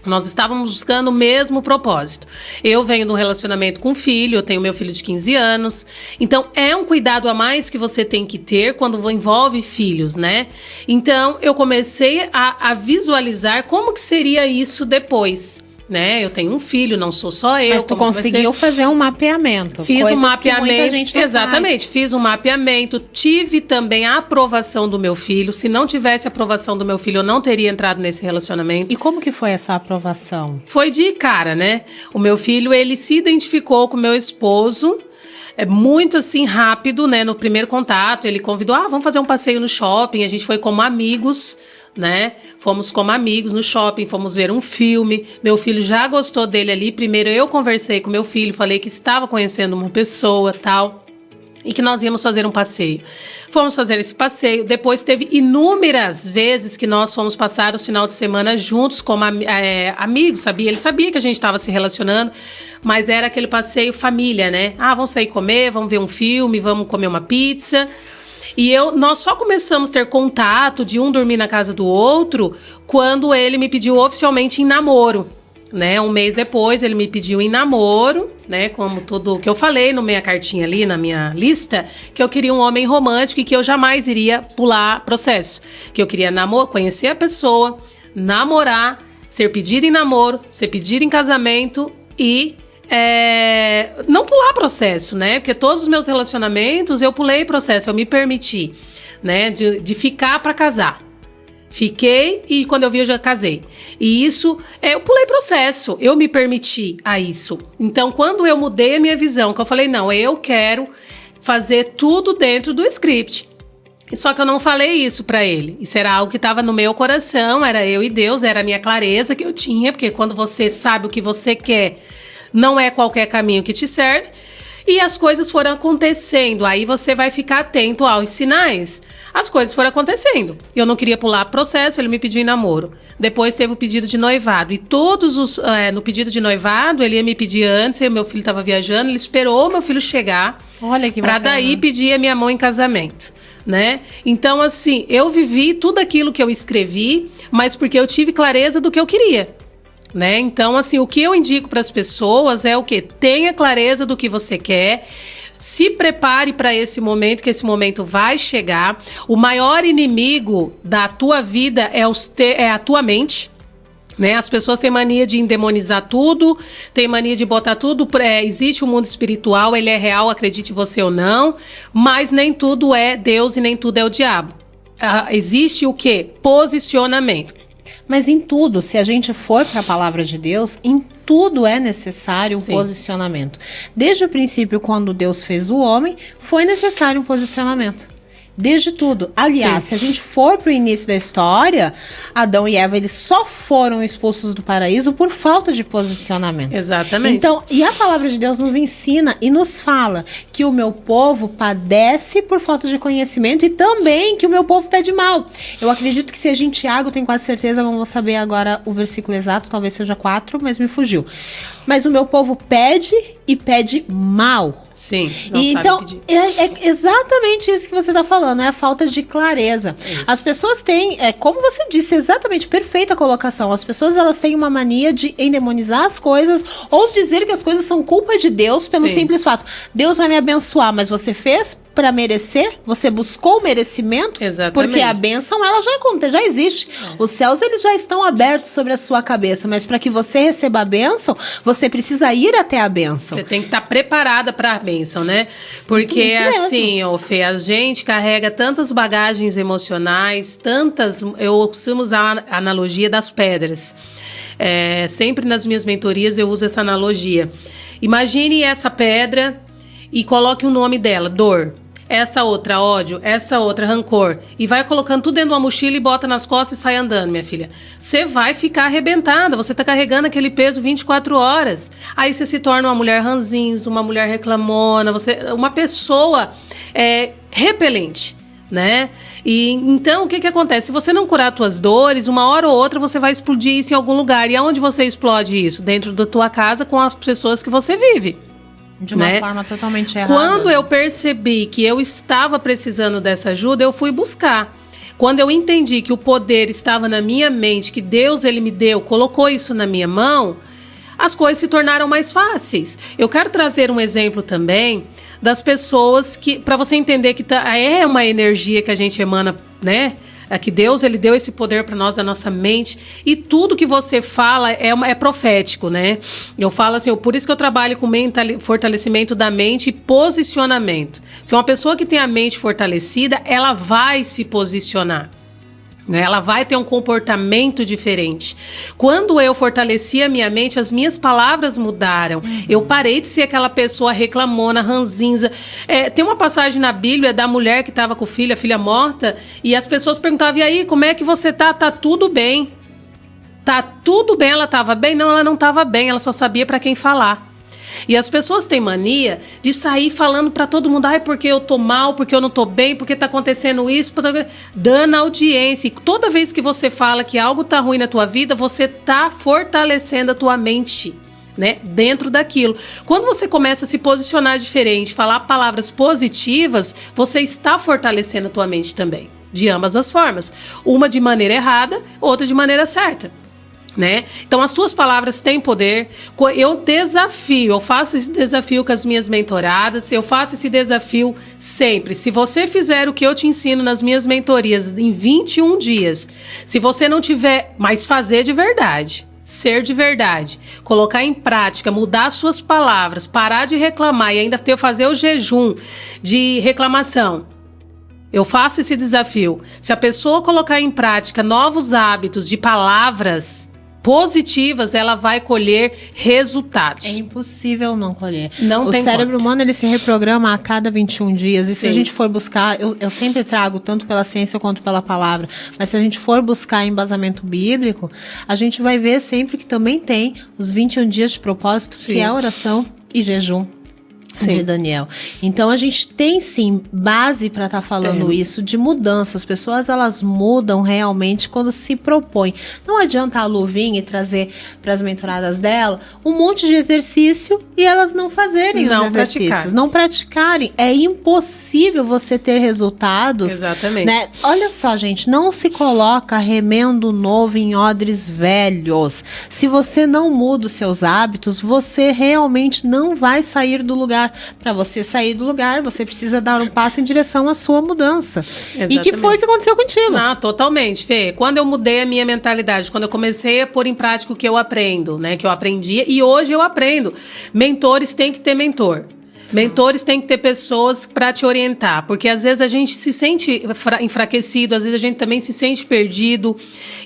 Nós estávamos buscando o mesmo propósito. Eu venho de um relacionamento com filho, eu tenho meu filho de 15 anos. Então, é um cuidado a mais que você tem que ter quando envolve filhos, né? Então, eu comecei a visualizar como que seria isso depois, né? Eu tenho um filho, não sou só eu. Mas tu conseguiu fazer um mapeamento. Fiz um mapeamento, que muita gente não exatamente, faz. Fiz um mapeamento, tive também a aprovação do meu filho. Se não tivesse a aprovação do meu filho, eu não teria entrado nesse relacionamento. E como que foi essa aprovação? Foi de cara, né? O meu filho, ele se identificou com o meu esposo, muito assim, rápido, né? No primeiro contato, ele convidou, vamos fazer um passeio no shopping. A gente foi como amigos, né? Fomos como amigos no shopping, fomos ver um filme. Meu filho já gostou dele ali. Primeiro eu conversei com meu filho, falei que estava conhecendo uma pessoa, tal, e que nós íamos fazer um passeio. Fomos fazer esse passeio. Depois teve inúmeras vezes que nós fomos passar os finais de semana juntos como amigos, sabia? Ele sabia que a gente estava se relacionando, mas era aquele passeio família, né? Vamos sair comer, vamos ver um filme, vamos comer uma pizza. E nós só começamos a ter contato de um dormir na casa do outro quando ele me pediu oficialmente em namoro. né? Um mês depois, ele me pediu em namoro, né? Como tudo que eu falei na minha cartinha ali, na minha lista, que eu queria um homem romântico e que eu jamais iria pular processo. Que eu queria conhecer a pessoa, namorar, ser pedido em namoro, ser pedido em casamento e não pular processo, né? Porque todos os meus relacionamentos eu pulei processo, eu me permiti, né? De ficar para casar. Fiquei e quando eu vi eu já casei. E isso, eu pulei processo, eu me permiti a isso. Então, quando eu mudei a minha visão, que eu falei, não, eu quero fazer tudo dentro do script. Só que eu não falei isso pra ele. Isso era algo que estava no meu coração, era eu e Deus, era a minha clareza que eu tinha, porque quando você sabe o que você quer, não é qualquer caminho que te serve. E as coisas foram acontecendo, aí você vai ficar atento aos sinais. As coisas foram acontecendo. Eu não queria pular processo, ele me pediu em namoro. Depois teve o pedido de noivado. E no pedido de noivado, ele ia me pedir antes, meu filho estava viajando, ele esperou meu filho chegar. Olha que bacana. Pra daí pedir a minha mão em casamento, né? Então, assim, eu vivi tudo aquilo que eu escrevi, mas porque eu tive clareza do que eu queria. Né? Então, assim, o que eu indico para as pessoas é o quê? Tenha clareza do que você quer, se prepare para esse momento, que esse momento vai chegar. O maior inimigo da tua vida é a tua mente. Né? As pessoas têm mania de endemonizar tudo, têm mania de botar tudo. Existe o mundo espiritual, ele é real, acredite você ou não, mas nem tudo é Deus e nem tudo é o diabo. Existe o quê? Posicionamento. Mas em tudo, se a gente for para a palavra de Deus, em tudo é necessário um posicionamento. Desde o princípio, quando Deus fez o homem, foi necessário um posicionamento. Desde tudo. Aliás, se a gente for para o início da história, Adão e Eva, eles só foram expulsos do paraíso por falta de posicionamento. Exatamente. Então, e a palavra de Deus nos ensina e nos fala que o meu povo padece por falta de conhecimento e também que o meu povo pede mal. Eu acredito que seja em Tiago, tenho quase certeza, não vou saber agora o versículo exato, talvez seja 4, mas me fugiu. Mas o meu povo pede e pede mal. Sim, não e sabe então, pedir. É exatamente isso que você está falando, é a falta de clareza. As pessoas têm, como você disse, exatamente, perfeita colocação. As pessoas, elas têm uma mania de endemonizar as coisas ou dizer que as coisas são culpa de Deus pelo simples fato. Deus vai me abençoar, mas você fez para merecer? Você buscou o merecimento? Exatamente. Porque a bênção, ela já existe. Os céus, eles já estão abertos sobre a sua cabeça, mas para que você receba a bênção, você precisa ir até a bênção. Você tem que estar preparada para a bênção, né? Porque assim, Fê, a gente carrega tantas bagagens emocionais, eu costumo usar a analogia das pedras. Sempre nas minhas mentorias eu uso essa analogia. Imagine essa pedra e coloque o nome dela, dor. Essa outra, ódio, essa outra, rancor. E vai colocando tudo dentro de uma mochila e bota nas costas e sai andando, minha filha. Você vai ficar arrebentada, você tá carregando aquele peso 24 horas. Aí você se torna uma mulher ranzinza, uma mulher reclamona, uma pessoa repelente, né? E então, o que acontece? Se você não curar as tuas dores, uma hora ou outra você vai explodir isso em algum lugar. E aonde você explode isso? Dentro da tua casa com as pessoas que você vive. De uma forma totalmente errada. Quando eu percebi que eu estava precisando dessa ajuda, eu fui buscar. Quando eu entendi que o poder estava na minha mente, que Deus, ele me deu, colocou isso na minha mão, as coisas se tornaram mais fáceis. Eu quero trazer um exemplo também das pessoas que, para você entender que é uma energia que a gente emana, né? Que Deus, ele deu esse poder para nós da nossa mente, e tudo que você fala é profético, né? Eu falo assim, por isso que eu trabalho com fortalecimento da mente e posicionamento. Porque uma pessoa que tem a mente fortalecida, ela vai se posicionar. Ela vai ter um comportamento diferente. Quando eu fortaleci a minha mente, as minhas palavras mudaram. Eu parei de ser aquela pessoa reclamona, ranzinza. Tem uma passagem na Bíblia da mulher que estava com a filha morta, e as pessoas perguntavam, e aí, como é que você tá? Tá tudo bem. Tá tudo bem, ela estava bem? Não, ela não estava bem, ela só sabia para quem falar. E as pessoas têm mania de sair falando para todo mundo, porque eu tô mal, porque eu não tô bem, porque tá acontecendo isso, dando audiência. E toda vez que você fala que algo tá ruim na tua vida, você tá fortalecendo a tua mente, né, dentro daquilo. Quando você começa a se posicionar diferente, falar palavras positivas, você está fortalecendo a tua mente também, de ambas as formas. Uma de maneira errada, outra de maneira certa. né? Então, as tuas palavras têm poder. Eu faço esse desafio com as minhas mentoradas, eu faço esse desafio sempre. Se você fizer o que eu te ensino nas minhas mentorias em 21 dias, se você não tiver, mas fazer de verdade, ser de verdade, colocar em prática, mudar suas palavras, parar de reclamar e ainda fazer o jejum de reclamação. Eu faço esse desafio. Se a pessoa colocar em prática novos hábitos de palavras positivas, ela vai colher resultados. É impossível não colher. Não tem o cérebro humano, ele se reprograma a cada 21 dias. E se Sim. a gente for buscar, eu sempre trago, tanto pela ciência quanto pela palavra, mas se a gente for buscar embasamento bíblico, a gente vai ver sempre que também tem os 21 dias de propósito, Sim. que é a oração e jejum. Sim. De Daniel. Então a gente tem sim base para estar falando isso de mudança. As pessoas elas mudam realmente quando se propõem. Não adianta a Lu vir e trazer para as mentoradas dela um monte de exercício e elas não fazerem os exercícios, não praticarem. É impossível você ter resultados. Exatamente. Né? Olha só, gente, não se coloca remendo novo em odres velhos. Se você não muda os seus hábitos, você realmente não vai sair do lugar. Para você sair do lugar, você precisa dar um passo em direção à sua mudança. Exatamente. E que foi o que aconteceu contigo? Não, totalmente, Fê. Quando eu mudei a minha mentalidade, quando eu comecei a pôr em prática o que eu aprendo, né? Que eu aprendia e hoje eu aprendo. Mentores têm que ter mentor. Mentores têm que ter pessoas para te orientar, porque às vezes a gente se sente enfraquecido, às vezes a gente também se sente perdido,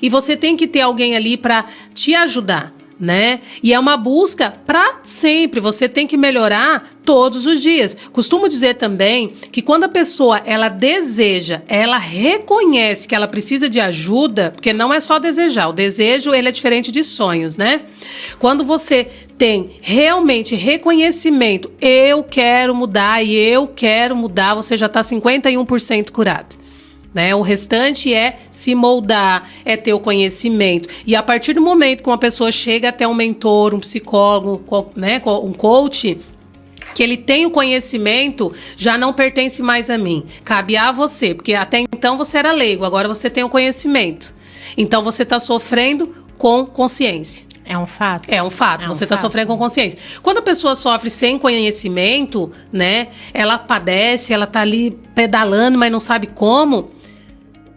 e você tem que ter alguém ali para te ajudar. Né? E é uma busca para sempre, você tem que melhorar todos os dias. Costumo dizer também que quando a pessoa ela deseja, ela reconhece que ela precisa de ajuda, porque não é só desejar, o desejo ele é diferente de sonhos, né? Quando você tem realmente reconhecimento, eu quero mudar e eu quero mudar, você já está 51% curado. Né? O restante é se moldar, é ter o conhecimento. E a partir do momento que uma pessoa chega até um mentor, um psicólogo, né, um coach, que ele tem o conhecimento, já não pertence mais a mim. Cabe a você, porque até então você era leigo, agora você tem o conhecimento. Então você está sofrendo com consciência. É um fato. É um fato, você está sofrendo com consciência. Quando a pessoa sofre sem conhecimento, né, ela padece, ela está ali pedalando, mas não sabe como,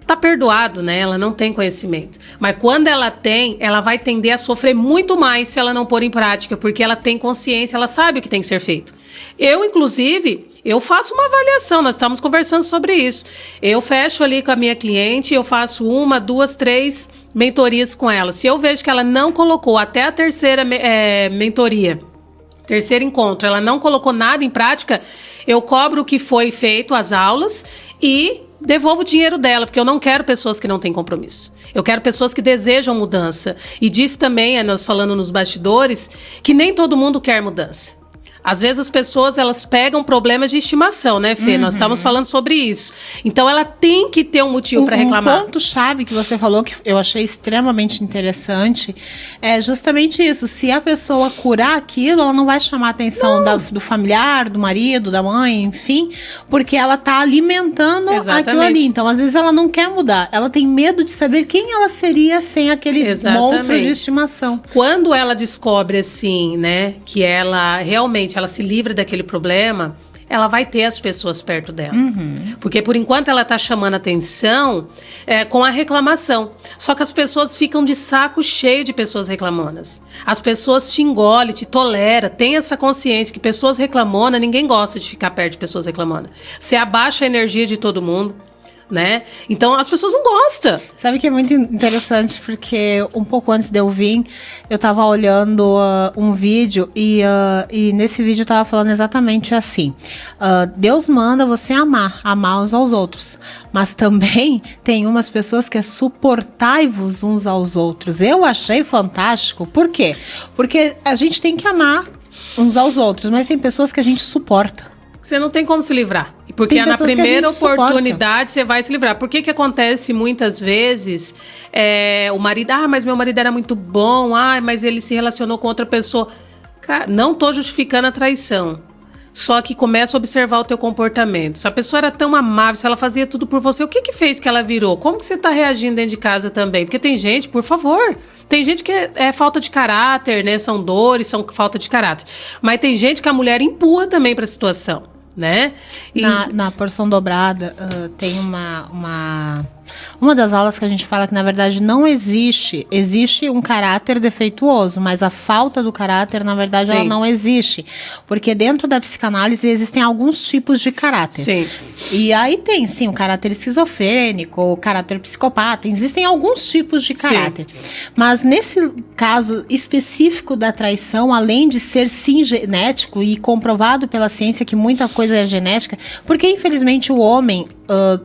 tá perdoado, né? Ela não tem conhecimento. Mas quando ela tem, ela vai tender a sofrer muito mais se ela não pôr em prática, porque ela tem consciência, ela sabe o que tem que ser feito. Eu, inclusive, eu faço uma avaliação, nós estamos conversando sobre isso. Eu fecho ali com a minha cliente, eu faço 1, 2, 3 mentorias com ela. Se eu vejo que ela não colocou até a terceira mentoria, terceiro encontro, ela não colocou nada em prática, eu cobro o que foi feito, as aulas, e devolvo o dinheiro dela, porque eu não quero pessoas que não têm compromisso. Eu quero pessoas que desejam mudança. E disse também, nós falando nos bastidores, que nem todo mundo quer mudança. Às vezes as pessoas, elas pegam problemas de estimação, né, Fê? Nós estamos falando sobre isso. Então, ela tem que ter um motivo para reclamar. Um ponto-chave que você falou, que eu achei extremamente interessante, é justamente isso. Se a pessoa curar aquilo, ela não vai chamar a atenção do familiar, do marido, da mãe, enfim, porque ela está alimentando aquilo ali. Então, às vezes, ela não quer mudar. Ela tem medo de saber quem ela seria sem aquele monstro de estimação. Quando ela descobre, assim, né, que ela realmente ela se livra daquele problema, ela vai ter as pessoas perto dela. Porque por enquanto ela está chamando atenção com a reclamação. Só que as pessoas ficam de saco cheio de pessoas reclamonas. As pessoas te engolem, te toleram. Tem essa consciência que pessoas reclamonas, ninguém gosta de ficar perto de pessoas reclamonas. Você abaixa a energia de todo mundo. Né? Então as pessoas não gostam. Sabe que é muito interessante, porque um pouco antes de eu vir, eu tava olhando um vídeo e nesse vídeo eu tava falando exatamente assim: Deus manda você amar uns aos outros, mas também tem umas pessoas que é suportai-vos uns aos outros. Eu achei fantástico. Por quê? Porque a gente tem que amar uns aos outros, mas tem pessoas que a gente suporta. Você não tem como se livrar. Porque na primeira oportunidade você vai se livrar. Por que acontece muitas vezes o marido... mas meu marido era muito bom. Mas ele se relacionou com outra pessoa. Cara, não tô justificando a traição. só que começa a observar o teu comportamento. Se a pessoa era tão amável, se ela fazia tudo por você, o que fez que ela virou? Como que você tá reagindo dentro de casa também? Porque tem gente, por favor, tem gente que é falta de caráter, né? São dores, são falta de caráter. Mas tem gente que a mulher empurra também pra situação, né? E... Na porção dobrada, tem uma das aulas que a gente fala que, na verdade, não existe um caráter defeituoso, mas a falta do caráter, na verdade, Sim. ela não existe. Porque dentro da psicanálise existem alguns tipos de caráter. Sim. E aí tem, sim, o caráter esquizofrênico, o caráter psicopata, existem alguns tipos de caráter. Sim. Mas nesse caso específico da traição, além de ser sim genético e comprovado pela ciência que muita coisa é genética, porque infelizmente o homem,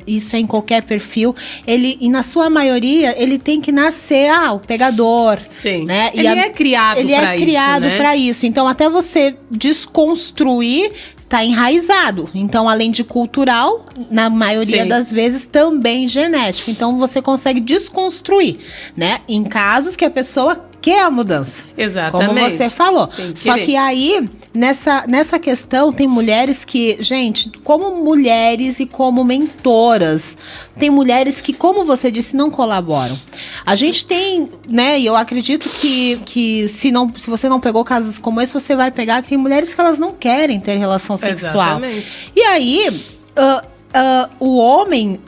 isso é em qualquer perfil, ele, e na sua maioria, ele tem que nascer, o pegador. Sim. Né? Ele é criado para isso, Ele é criado né? para isso. Então, até você desconstruir, está enraizado. Então, além de cultural, na maioria Sim. das vezes, também genético. Então, você consegue desconstruir, né? Em casos que a pessoa quer a mudança. Exatamente. Como você falou. Só que aí, nessa questão, tem mulheres que, gente, como mulheres e como mentoras, tem mulheres que, como você disse, não colaboram. A gente tem, né, e eu acredito que se você não pegou casos como esse, você vai pegar, que tem mulheres que elas não querem ter relação sexual. Exatamente. E aí... o homem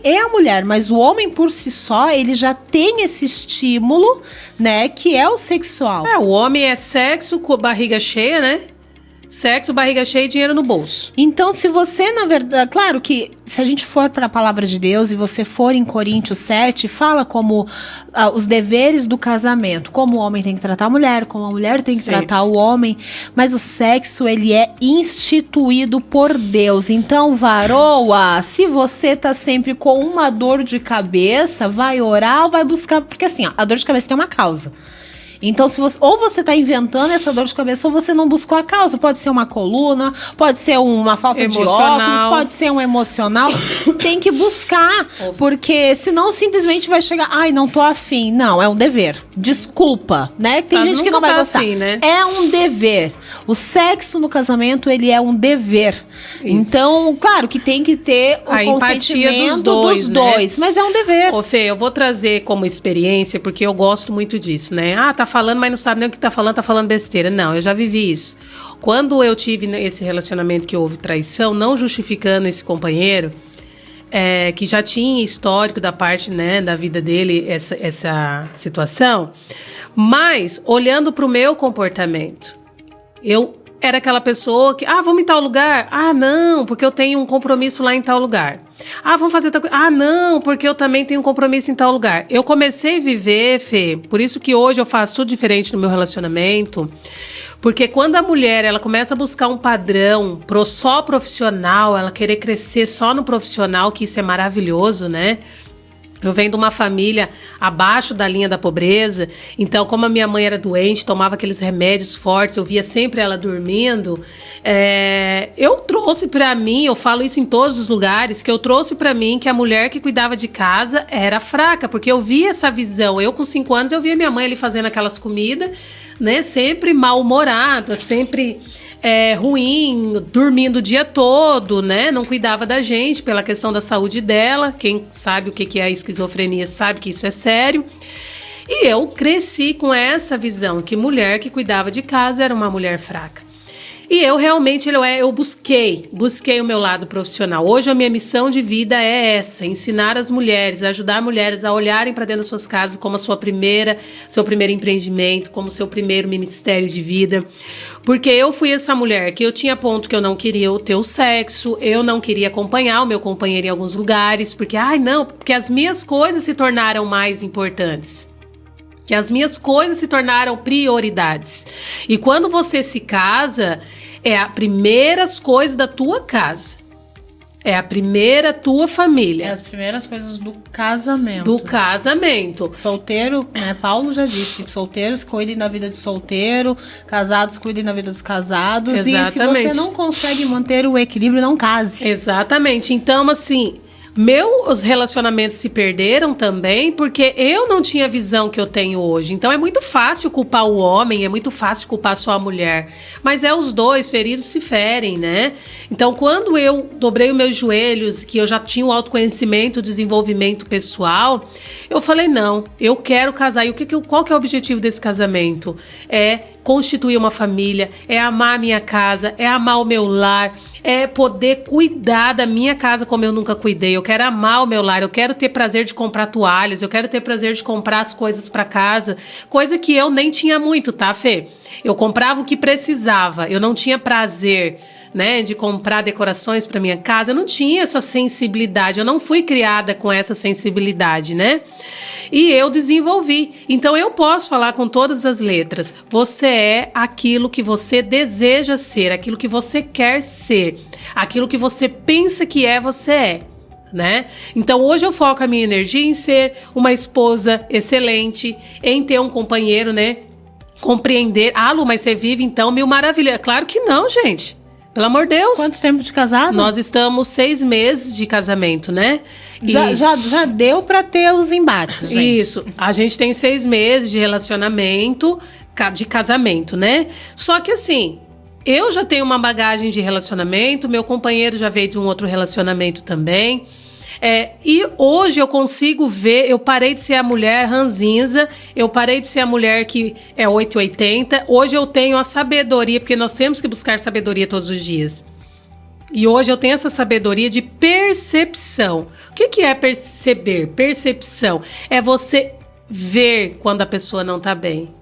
é a mulher, mas o homem por si só, ele já tem esse estímulo, né, que é o sexual. O homem é sexo com barriga cheia, né? Sexo, barriga cheia e dinheiro no bolso. Então, se você, na verdade... Claro que se a gente for para a palavra de Deus e você for em Coríntios 7, fala como os deveres do casamento. Como o homem tem que tratar a mulher, como a mulher tem que tratar o homem. Mas o sexo, ele é instituído por Deus. Então, varoa, se você tá sempre com uma dor de cabeça, vai orar ou vai buscar... Porque assim, a dor de cabeça tem uma causa. Então, ou você está inventando essa dor de cabeça, ou você não buscou a causa. Pode ser uma coluna, pode ser uma falta emocional. De óculos, pode ser um emocional. Tem que buscar, porque senão simplesmente vai chegar, não tô afim. Não, é um dever. Desculpa, né? Tem gente que não vai gostar. Afim, né? É um dever. O sexo no casamento, ele é um dever. Isso. Então, claro que tem que ter o consentimento dos dois, né? Mas é um dever. Ô, Fê, eu vou trazer como experiência, porque eu gosto muito disso, né? Tá falando, mas não sabe nem o que tá falando besteira. Não, eu já vivi isso. Quando eu tive esse relacionamento que houve traição, não justificando esse companheiro, que já tinha histórico da parte, né, da vida dele, essa situação, mas olhando pro meu comportamento, eu era aquela pessoa que, vamos em tal lugar? Não, porque eu tenho um compromisso lá em tal lugar. Vamos fazer tal coisa? Não, porque eu também tenho um compromisso em tal lugar. Eu comecei a viver, Fê, por isso que hoje eu faço tudo diferente no meu relacionamento, porque quando a mulher, ela começa a buscar um padrão só profissional, ela querer crescer só no profissional, que isso é maravilhoso, né? Eu venho de uma família abaixo da linha da pobreza, então como a minha mãe era doente, tomava aqueles remédios fortes, eu via sempre ela dormindo, eu trouxe pra mim, eu falo isso em todos os lugares, que eu trouxe pra mim que a mulher que cuidava de casa era fraca, porque eu via essa visão, eu com 5 anos eu via minha mãe ali fazendo aquelas comidas, né, sempre mal-humorada, sempre... ruim, dormindo o dia todo, né? Não cuidava da gente pela questão da saúde dela. Quem sabe o que é a esquizofrenia sabe que isso é sério. E eu cresci com essa visão, que mulher que cuidava de casa era uma mulher fraca. E eu realmente, eu busquei o meu lado profissional. Hoje a minha missão de vida é essa, ensinar as mulheres, ajudar mulheres a olharem para dentro das suas casas como seu primeiro empreendimento, como seu primeiro ministério de vida. Porque eu fui essa mulher que eu tinha ponto que eu não queria ter o sexo, eu não queria acompanhar o meu companheiro em alguns lugares, porque porque as minhas coisas se tornaram mais importantes. Que as minhas coisas se tornaram prioridades. E quando você se casa, é as primeiras coisas da tua casa. É a primeira tua família. É as primeiras coisas do casamento. Do casamento. Solteiro, né? Paulo já disse, solteiros cuidem da vida de solteiro, casados cuidem da vida dos casados. Exatamente. E se você não consegue manter o equilíbrio, não case. Exatamente. Então, assim... Meus relacionamentos se perderam também porque eu não tinha a visão que eu tenho hoje. Então é muito fácil culpar o homem, é muito fácil culpar só a mulher. Mas é os dois, feridos se ferem, né? Então quando eu dobrei os meus joelhos, que eu já tinha o autoconhecimento, o desenvolvimento pessoal, eu falei, não, eu quero casar. E qual que é o objetivo desse casamento? É constituir uma família, é amar a minha casa, é amar o meu lar, é poder cuidar da minha casa como eu nunca cuidei. Eu quero amar o meu lar, eu quero ter prazer de comprar toalhas, eu quero ter prazer de comprar as coisas para casa, coisa que eu nem tinha muito, tá, Fê? Eu comprava o que precisava, eu não tinha prazer, né, de comprar decorações para minha casa, eu não tinha essa sensibilidade, eu não fui criada com essa sensibilidade, né? E eu desenvolvi. Então eu posso falar com todas as letras. Você é aquilo que você deseja ser, aquilo que você quer ser, aquilo que você pensa que é, você é. Né? Então hoje eu foco a minha energia em ser uma esposa excelente, em ter um companheiro, né? Compreender. Ah, Lu, mas você vive então mil maravilhas. Claro que não, gente. Pelo amor de Deus. Quanto tempo de casado? Nós estamos 6 meses de casamento, né? Já deu pra ter os embates, gente. Isso. A gente tem 6 meses de relacionamento, de casamento, né? Só que assim, eu já tenho uma bagagem de relacionamento, meu companheiro já veio de um outro relacionamento também. E hoje eu consigo ver, eu parei de ser a mulher ranzinza, eu parei de ser a mulher que é 880, hoje eu tenho a sabedoria, porque nós temos que buscar sabedoria todos os dias. E hoje eu tenho essa sabedoria de percepção. O que é perceber? Percepção é você ver quando a pessoa não tá bem.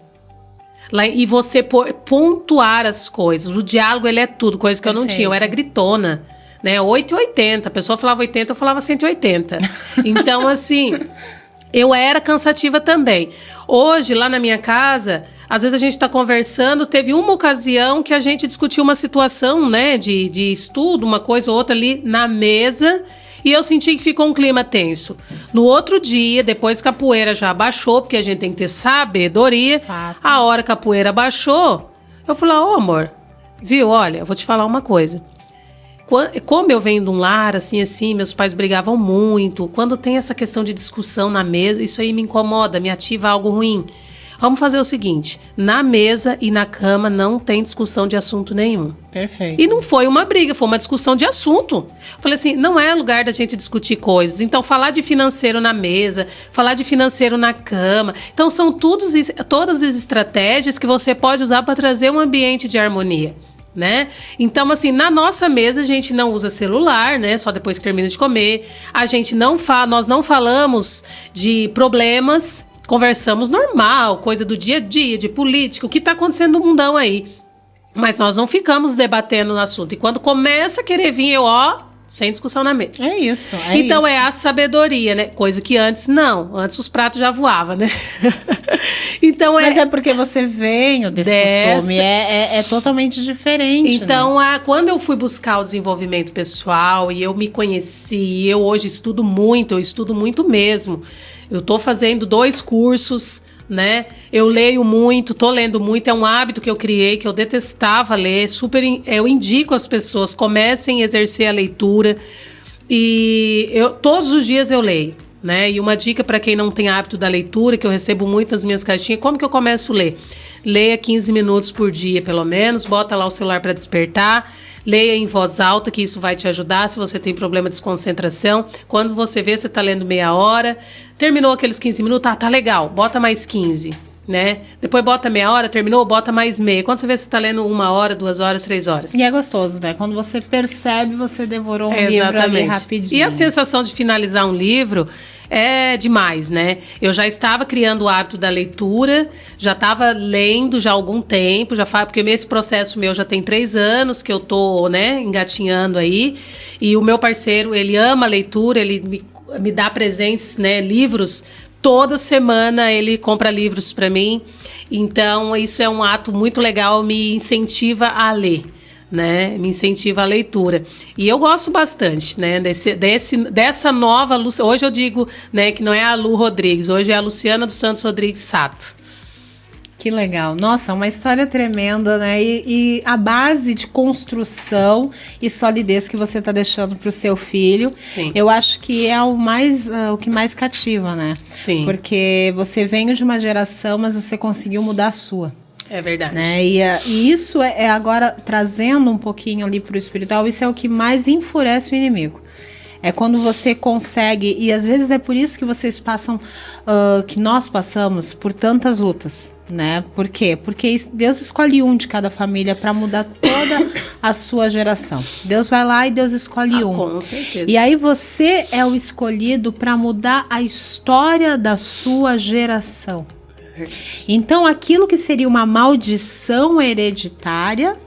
E você pontuar as coisas. O diálogo, ele é tudo, coisa que eu não tinha, eu era gritona. Né, 880, a pessoa falava 80, eu falava 180. Então, assim, eu era cansativa também. Hoje, lá na minha casa, às vezes a gente está conversando, teve uma ocasião que a gente discutiu uma situação, né, de estudo, uma coisa ou outra ali na mesa, e eu senti que ficou um clima tenso. No outro dia, depois que a poeira já abaixou, porque a gente tem que ter sabedoria, Fato. A hora que a poeira abaixou, eu falei, ô amor, viu, olha, eu vou te falar uma coisa. Como eu venho de um lar, assim, meus pais brigavam muito. Quando tem essa questão de discussão na mesa, isso aí me incomoda, me ativa algo ruim. Vamos fazer o seguinte, na mesa e na cama não tem discussão de assunto nenhum. Perfeito. E não foi uma briga, foi uma discussão de assunto. Falei assim, não é lugar da gente discutir coisas. Então, falar de financeiro na mesa, falar de financeiro na cama. Então, são todas as estratégias que você pode usar para trazer um ambiente de harmonia. Né? Então, assim, na nossa mesa a gente não usa celular, né? Só depois que termina de comer. A gente nós não falamos de problemas, conversamos normal, coisa do dia a dia, de política, o que está acontecendo no mundão aí. Mas nós não ficamos debatendo no assunto. E quando começa a querer vir, sem discussão na mesa. É isso. Então é a sabedoria, né? Coisa que antes não. Antes os pratos já voavam, né? Então Mas é porque você veio desse costume. É totalmente diferente. Então, né? Quando eu fui buscar o desenvolvimento pessoal e eu me conheci, eu hoje estudo muito mesmo. Eu tô fazendo 2 cursos, né? Eu leio muito, tô lendo muito, é um hábito que eu criei, que eu detestava ler, eu indico às pessoas, comecem a exercer a leitura, e todos os dias eu leio, né? E uma dica para quem não tem hábito da leitura, que eu recebo muito nas minhas caixinhas, como que eu começo a ler? Leia 15 minutos por dia, pelo menos, bota lá o celular para despertar, leia em voz alta, que isso vai te ajudar se você tem problema de desconcentração. Quando você vê, você está lendo meia hora, terminou aqueles 15 minutos, tá legal, bota mais 15, né? Depois bota meia hora, terminou, bota mais meia. Quando você vê, você está lendo 1 hora, 2 horas, 3 horas. E é gostoso, né? Quando você percebe, você devorou um livro ali rapidinho. E a sensação de finalizar um livro é demais, né? Eu já estava criando o hábito da leitura, já estava lendo já há algum tempo, porque esse processo meu já tem 3 anos que eu tô, né, engatinhando aí, e o meu parceiro, ele ama a leitura, ele me dá presentes, né, livros, toda semana ele compra livros para mim, então isso é um ato muito legal, me incentiva a ler. Né, me incentiva a leitura. E eu gosto bastante, né, dessa nova Luciana. Hoje eu digo, né, que não é a Lu Rodrigues, hoje é a Luciana dos Santos Rodrigues Sato. Que legal. Nossa, uma história tremenda, né? E a base de construção e solidez que você está deixando para o seu filho, Sim. eu acho que é o que mais cativa, né? Sim. Porque você vem de uma geração, mas você conseguiu mudar a sua. É verdade. Né? E isso é agora, trazendo um pouquinho ali para o espiritual, isso é o que mais enfurece o inimigo. É quando você consegue, e às vezes é por isso que vocês passam, que nós passamos por tantas lutas, né? Por quê? Porque Deus escolhe um de cada família para mudar toda a sua geração. Deus vai lá e Deus escolhe um. Com certeza. E aí você é o escolhido para mudar a história da sua geração. Então aquilo que seria uma maldição hereditária,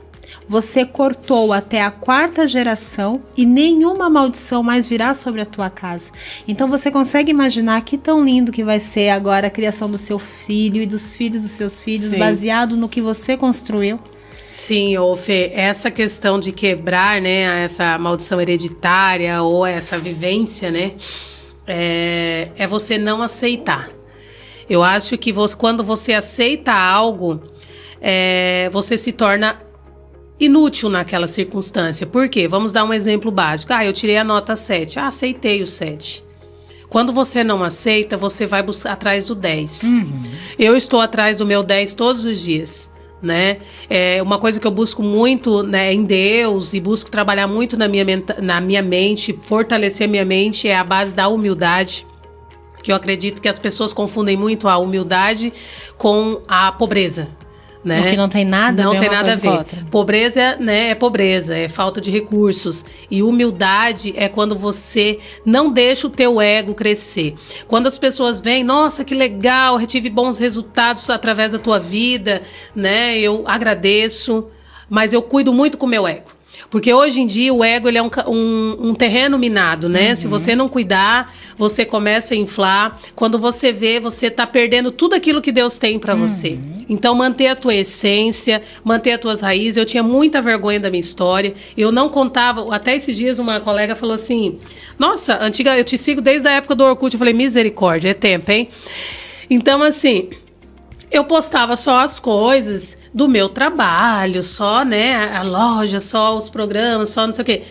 você cortou até a 4ª geração e nenhuma maldição mais virá sobre a tua casa. Então você consegue imaginar que tão lindo que vai ser agora a criação do seu filho e dos filhos dos seus filhos, Sim. baseado no que você construiu? Sim, Fê, essa questão de quebrar, né, essa maldição hereditária ou essa vivência, né, é você não aceitar. Eu acho que quando você aceita algo, você se torna inútil naquela circunstância. Por quê? Vamos dar um exemplo básico. Eu tirei a nota 7. Aceitei o 7. Quando você não aceita, você vai atrás do 10. Eu estou atrás do meu 10 todos os dias, né? É uma coisa que eu busco muito, né, em Deus, e busco trabalhar muito na minha mente, fortalecer a minha mente, é a base da humildade. Que eu acredito que as pessoas confundem muito a humildade com a pobreza. Né? O que não tem nada a ver. Não tem nada a ver. Pobreza, né, é pobreza, é falta de recursos. E humildade é quando você não deixa o teu ego crescer. Quando as pessoas veem, nossa, que legal, tive bons resultados através da tua vida, né? Eu agradeço, mas eu cuido muito com o meu ego. Porque hoje em dia o ego ele é um terreno minado, né? Se você não cuidar, você começa a inflar. Quando você vê, você tá perdendo tudo aquilo que Deus tem para você. Então, manter a tua essência, manter as tuas raízes. Eu tinha muita vergonha da minha história. Eu não contava. Até esses dias uma colega falou assim, nossa, antiga, eu te sigo desde a época do Orkut. Eu falei, misericórdia, é tempo, hein? Então, assim, eu postava só as coisas do meu trabalho, só, né, a loja, só os programas, só não sei o quê.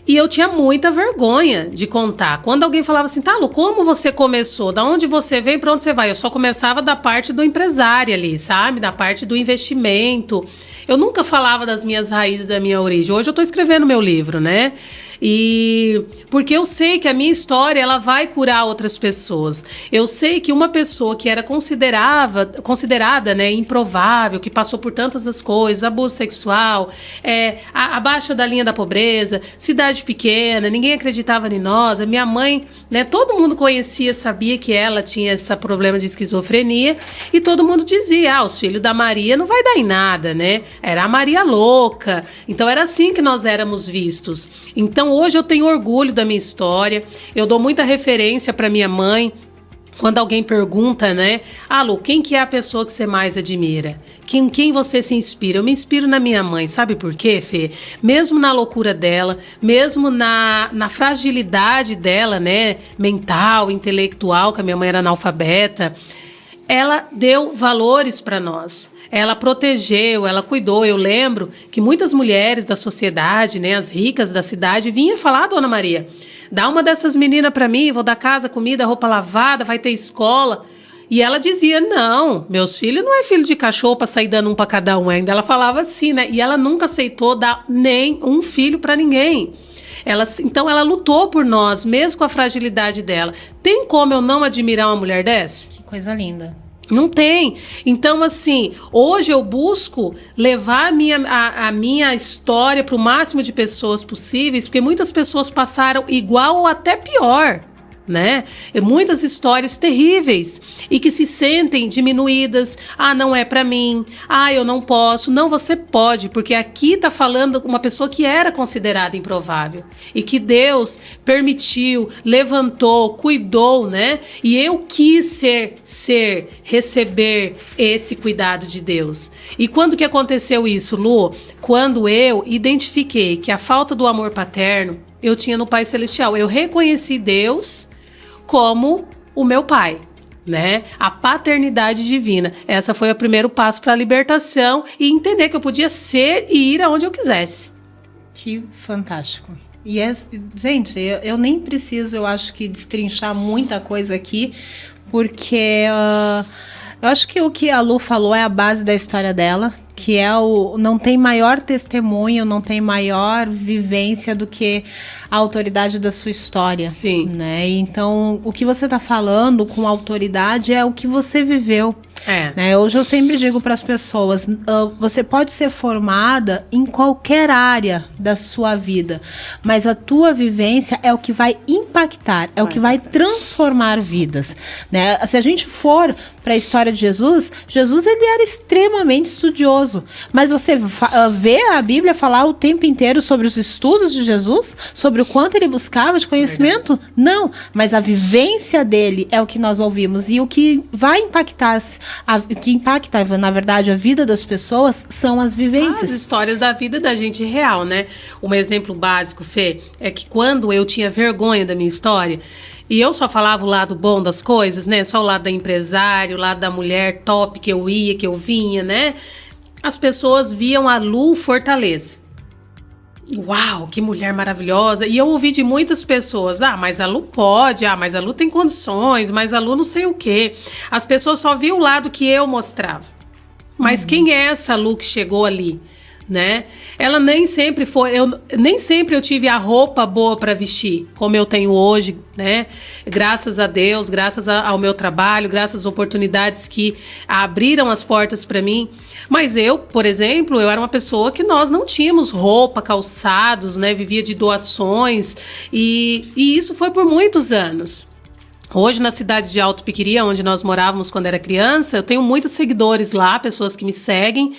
E eu tinha muita vergonha de contar. Quando alguém falava assim, Lu, como você começou? Da onde você vem, para onde você vai? Eu só começava da parte do empresário ali, sabe? Da parte do investimento. Eu nunca falava das minhas raízes, da minha origem. Hoje eu estou escrevendo meu livro, né? E porque eu sei que a minha história ela vai curar outras pessoas. Eu sei que uma pessoa que era considerada, né, improvável, que passou por tantas das coisas, abuso sexual, abaixo da linha da pobreza, cidade pequena, ninguém acreditava em nós. A minha mãe, né, todo mundo conhecia, sabia que ela tinha esse problema de esquizofrenia e todo mundo dizia, os filhos da Maria não vai dar em nada, né? Era a Maria louca. Então era assim que nós éramos vistos. Então hoje eu tenho orgulho da minha história, eu dou muita referência para minha mãe. Quando alguém pergunta, né, Lu, quem que é a pessoa que você mais admira? Quem você se inspira? Eu me inspiro na minha mãe, sabe por quê, Fê? Mesmo na loucura dela, mesmo na fragilidade dela, né, mental, intelectual, que a minha mãe era analfabeta, ela deu valores para nós. Ela protegeu, ela cuidou. Eu lembro que muitas mulheres da sociedade, né, as ricas da cidade, vinham falar, Dona Maria, dá uma dessas meninas para mim, vou dar casa, comida, roupa lavada, vai ter escola. E ela dizia, não, meus filhos não é filho de cachorro para sair dando um para cada um ainda. Ela falava assim, né? E ela nunca aceitou dar nem um filho para ninguém. Então ela lutou por nós, mesmo com a fragilidade dela. Tem como eu não admirar uma mulher dessa? Que coisa linda. Não tem. Então, assim, hoje eu busco levar a minha história para o máximo de pessoas possíveis, porque muitas pessoas passaram igual ou até pior, né? Muitas histórias terríveis e que se sentem diminuídas. Não é para mim. Eu não posso. Não, você pode, porque aqui tá falando uma pessoa que era considerada improvável e que Deus permitiu, levantou, cuidou, né? E eu quis receber esse cuidado de Deus. E quando que aconteceu isso, Lu? Quando eu identifiquei que a falta do amor paterno eu tinha no Pai Celestial. Eu reconheci Deus como o meu pai, né? A paternidade divina. Essa foi o primeiro passo para a libertação e entender que eu podia ser e ir aonde eu quisesse. Que fantástico. E gente, eu nem preciso, eu acho que destrinchar muita coisa aqui, porque eu acho que o que a Lu falou é a base da história dela, que é não tem maior testemunho, não tem maior vivência do que a autoridade da sua história. Sim. Né? Então, o que você está falando com autoridade é o que você viveu. Né? Hoje eu sempre digo para as pessoas, você pode ser formada em qualquer área da sua vida, mas a tua vivência é o que vai impactar, é o que vai transformar vidas. Né? Se a gente for para a história de Jesus ele era extremamente estudioso, mas você vê a Bíblia falar o tempo inteiro sobre os estudos de Jesus, sobre o quanto ele buscava de conhecimento? Não, mas a vivência dele é o que nós ouvimos, e o que vai impactar, que impacta, na verdade, a vida das pessoas são as vivências. As histórias da vida da gente real, né? Um exemplo básico, Fê, é que quando eu tinha vergonha da minha história, e eu só falava o lado bom das coisas, né? Só o lado da empresário, o lado da mulher top que eu ia, que eu vinha, né? As pessoas viam a Lu Fortaleza. Uau, que mulher maravilhosa. E eu ouvi de muitas pessoas, mas a Lu pode, mas a Lu tem condições, mas a Lu não sei o quê. As pessoas só viam o lado que eu mostrava. Mas quem é essa Lu que chegou ali? Né? Ela nem sempre nem sempre eu tive a roupa boa para vestir, como eu tenho hoje, né? Graças a Deus, graças ao meu trabalho, graças às oportunidades que abriram as portas para mim. Mas eu, por exemplo, eu era uma pessoa que nós não tínhamos roupa, calçados, né? Vivia de doações e isso foi por muitos anos. Hoje, na cidade de Alto Piquiri, onde nós morávamos quando era criança, eu tenho muitos seguidores lá, pessoas que me seguem,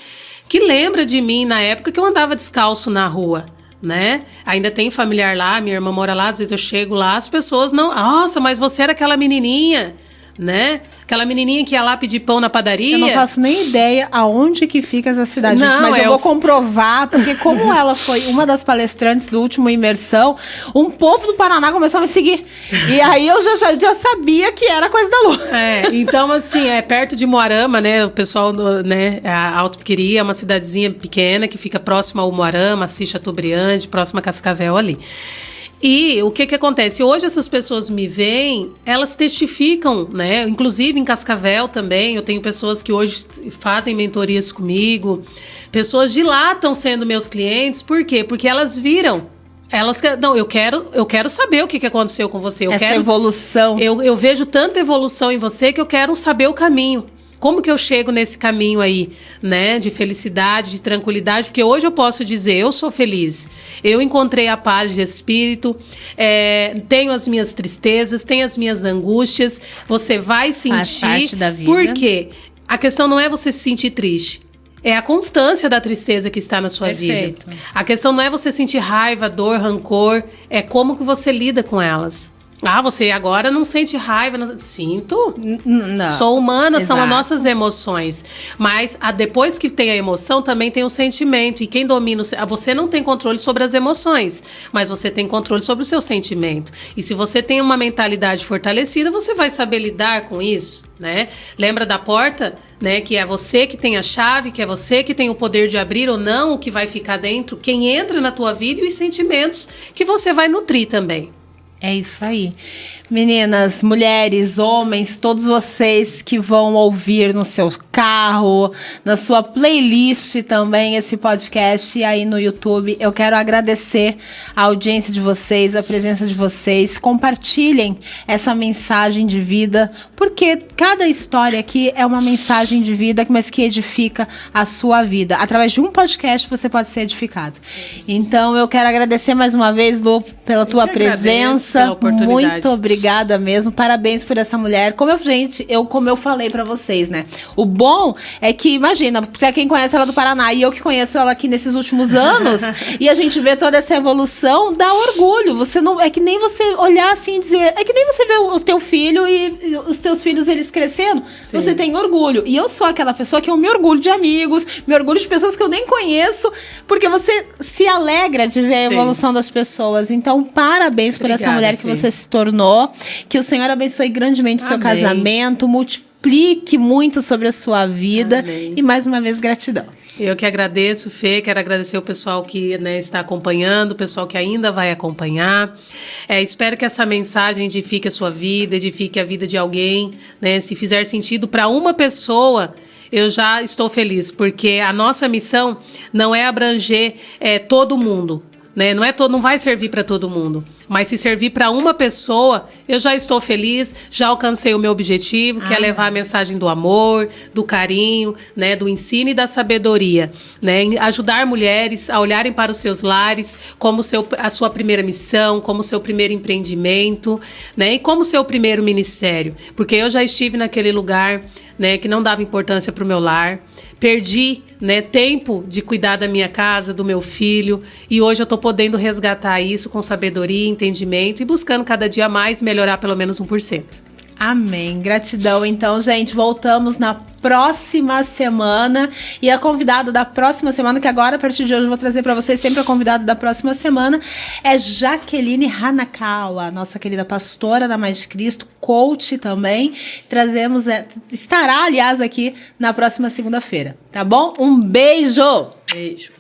que lembra de mim na época que eu andava descalço na rua, né? Ainda tem familiar lá, minha irmã mora lá, às vezes eu chego lá, as pessoas não... Nossa, mas você era aquela menininha, né? Aquela menininha que ia lá pedir pão na padaria. Eu não faço nem ideia aonde que fica essa cidade, não, gente, mas eu vou comprovar, porque como ela foi uma das palestrantes do último Imersão, um povo do Paraná começou a me seguir. E aí eu já sabia que era coisa da Lu. Então assim, é perto de Moarama, né? O pessoal, né? A Alto Piquiri é uma cidadezinha pequena que fica próxima ao Moarama, Assis Chateaubriand, próxima a Cascavel ali. E o que acontece? Hoje essas pessoas me veem, elas testificam, né? Inclusive em Cascavel também, eu tenho pessoas que hoje fazem mentorias comigo, pessoas de lá estão sendo meus clientes, por quê? Porque elas viram. Eu quero saber o que aconteceu com você. Evolução. Eu vejo tanta evolução em você que eu quero saber o caminho. Como que eu chego nesse caminho aí, né, de felicidade, de tranquilidade? Porque hoje eu posso dizer, eu sou feliz. Eu encontrei a paz de espírito, tenho as minhas tristezas, tenho as minhas angústias. Você vai sentir. Faz parte da vida. Por quê? A questão não é você se sentir triste. É a constância da tristeza que está na sua Perfeito. vida. A questão não é você sentir raiva, dor, rancor. É como que você lida com elas. Você agora não sente raiva? Não... Sinto. Não. Sou humana, Exato. São as nossas emoções. Mas depois que tem a emoção, também tem o sentimento. E quem domina... Você não tem controle sobre as emoções, mas você tem controle sobre o seu sentimento. E se você tem uma mentalidade fortalecida, você vai saber lidar com isso, né? Lembra da porta, né? Que é você que tem a chave, que é você que tem o poder de abrir ou não o que vai ficar dentro, quem entra na tua vida e os sentimentos que você vai nutrir também. É isso aí. Meninas, mulheres, homens, todos vocês que vão ouvir no seu carro, na sua playlist também esse podcast e aí no YouTube, eu quero agradecer a audiência de vocês, a presença de vocês. Compartilhem essa mensagem de vida, porque cada história aqui é uma mensagem de vida, mas que edifica a sua vida. Através de um podcast você pode ser edificado. Então eu quero agradecer mais uma vez, Lu, pela tua presença. Pela oportunidade. Muito obrigada mesmo, parabéns por essa mulher. Como eu falei pra vocês, né? O bom é que, imagina, pra quem conhece ela do Paraná e eu que conheço ela aqui nesses últimos anos, e a gente vê toda essa evolução, dá orgulho. Você não, é que nem você olhar assim e dizer, é que nem você ver o teu filho e os teus filhos, eles crescendo, sim. Você tem orgulho. E eu sou aquela pessoa que eu me orgulho de amigos, me orgulho de pessoas que eu nem conheço, porque você se alegra de ver a evolução das pessoas. Então, parabéns por essa mulher que Fê. você se tornou. Que o Senhor abençoe grandemente o seu Amém. casamento, multiplique muito sobre a sua vida. Amém. E mais uma vez, gratidão. Eu que agradeço, Fê, quero agradecer o pessoal que, né, está acompanhando, o pessoal que ainda vai acompanhar. Espero que essa mensagem edifique a sua vida, edifique a vida de alguém, né? Se fizer sentido para uma pessoa, eu já estou feliz, porque a nossa missão não é abranger todo mundo. Né? Não vai servir para todo mundo, mas se servir para uma pessoa, eu já estou feliz, já alcancei o meu objetivo, que é levar a mensagem do amor, do carinho, né? Do ensino e da sabedoria, né? Ajudar mulheres a olharem para os seus lares como a sua primeira missão, como seu primeiro empreendimento, né? E como seu primeiro ministério, porque eu já estive naquele lugar, né, que não dava importância para o meu lar, perdi, né, tempo de cuidar da minha casa, do meu filho, e hoje eu estou podendo resgatar isso com sabedoria, entendimento e buscando cada dia mais melhorar pelo menos 1%. Amém. Gratidão. Então, gente, voltamos na próxima semana. E a convidada da próxima semana, que agora, a partir de hoje, eu vou trazer para vocês sempre a convidada da próxima semana, é Jaqueline Hanakawa, nossa querida pastora da Mais de Cristo, coach também. Estará, aliás, aqui na próxima segunda-feira, tá bom? Um beijo! Beijo.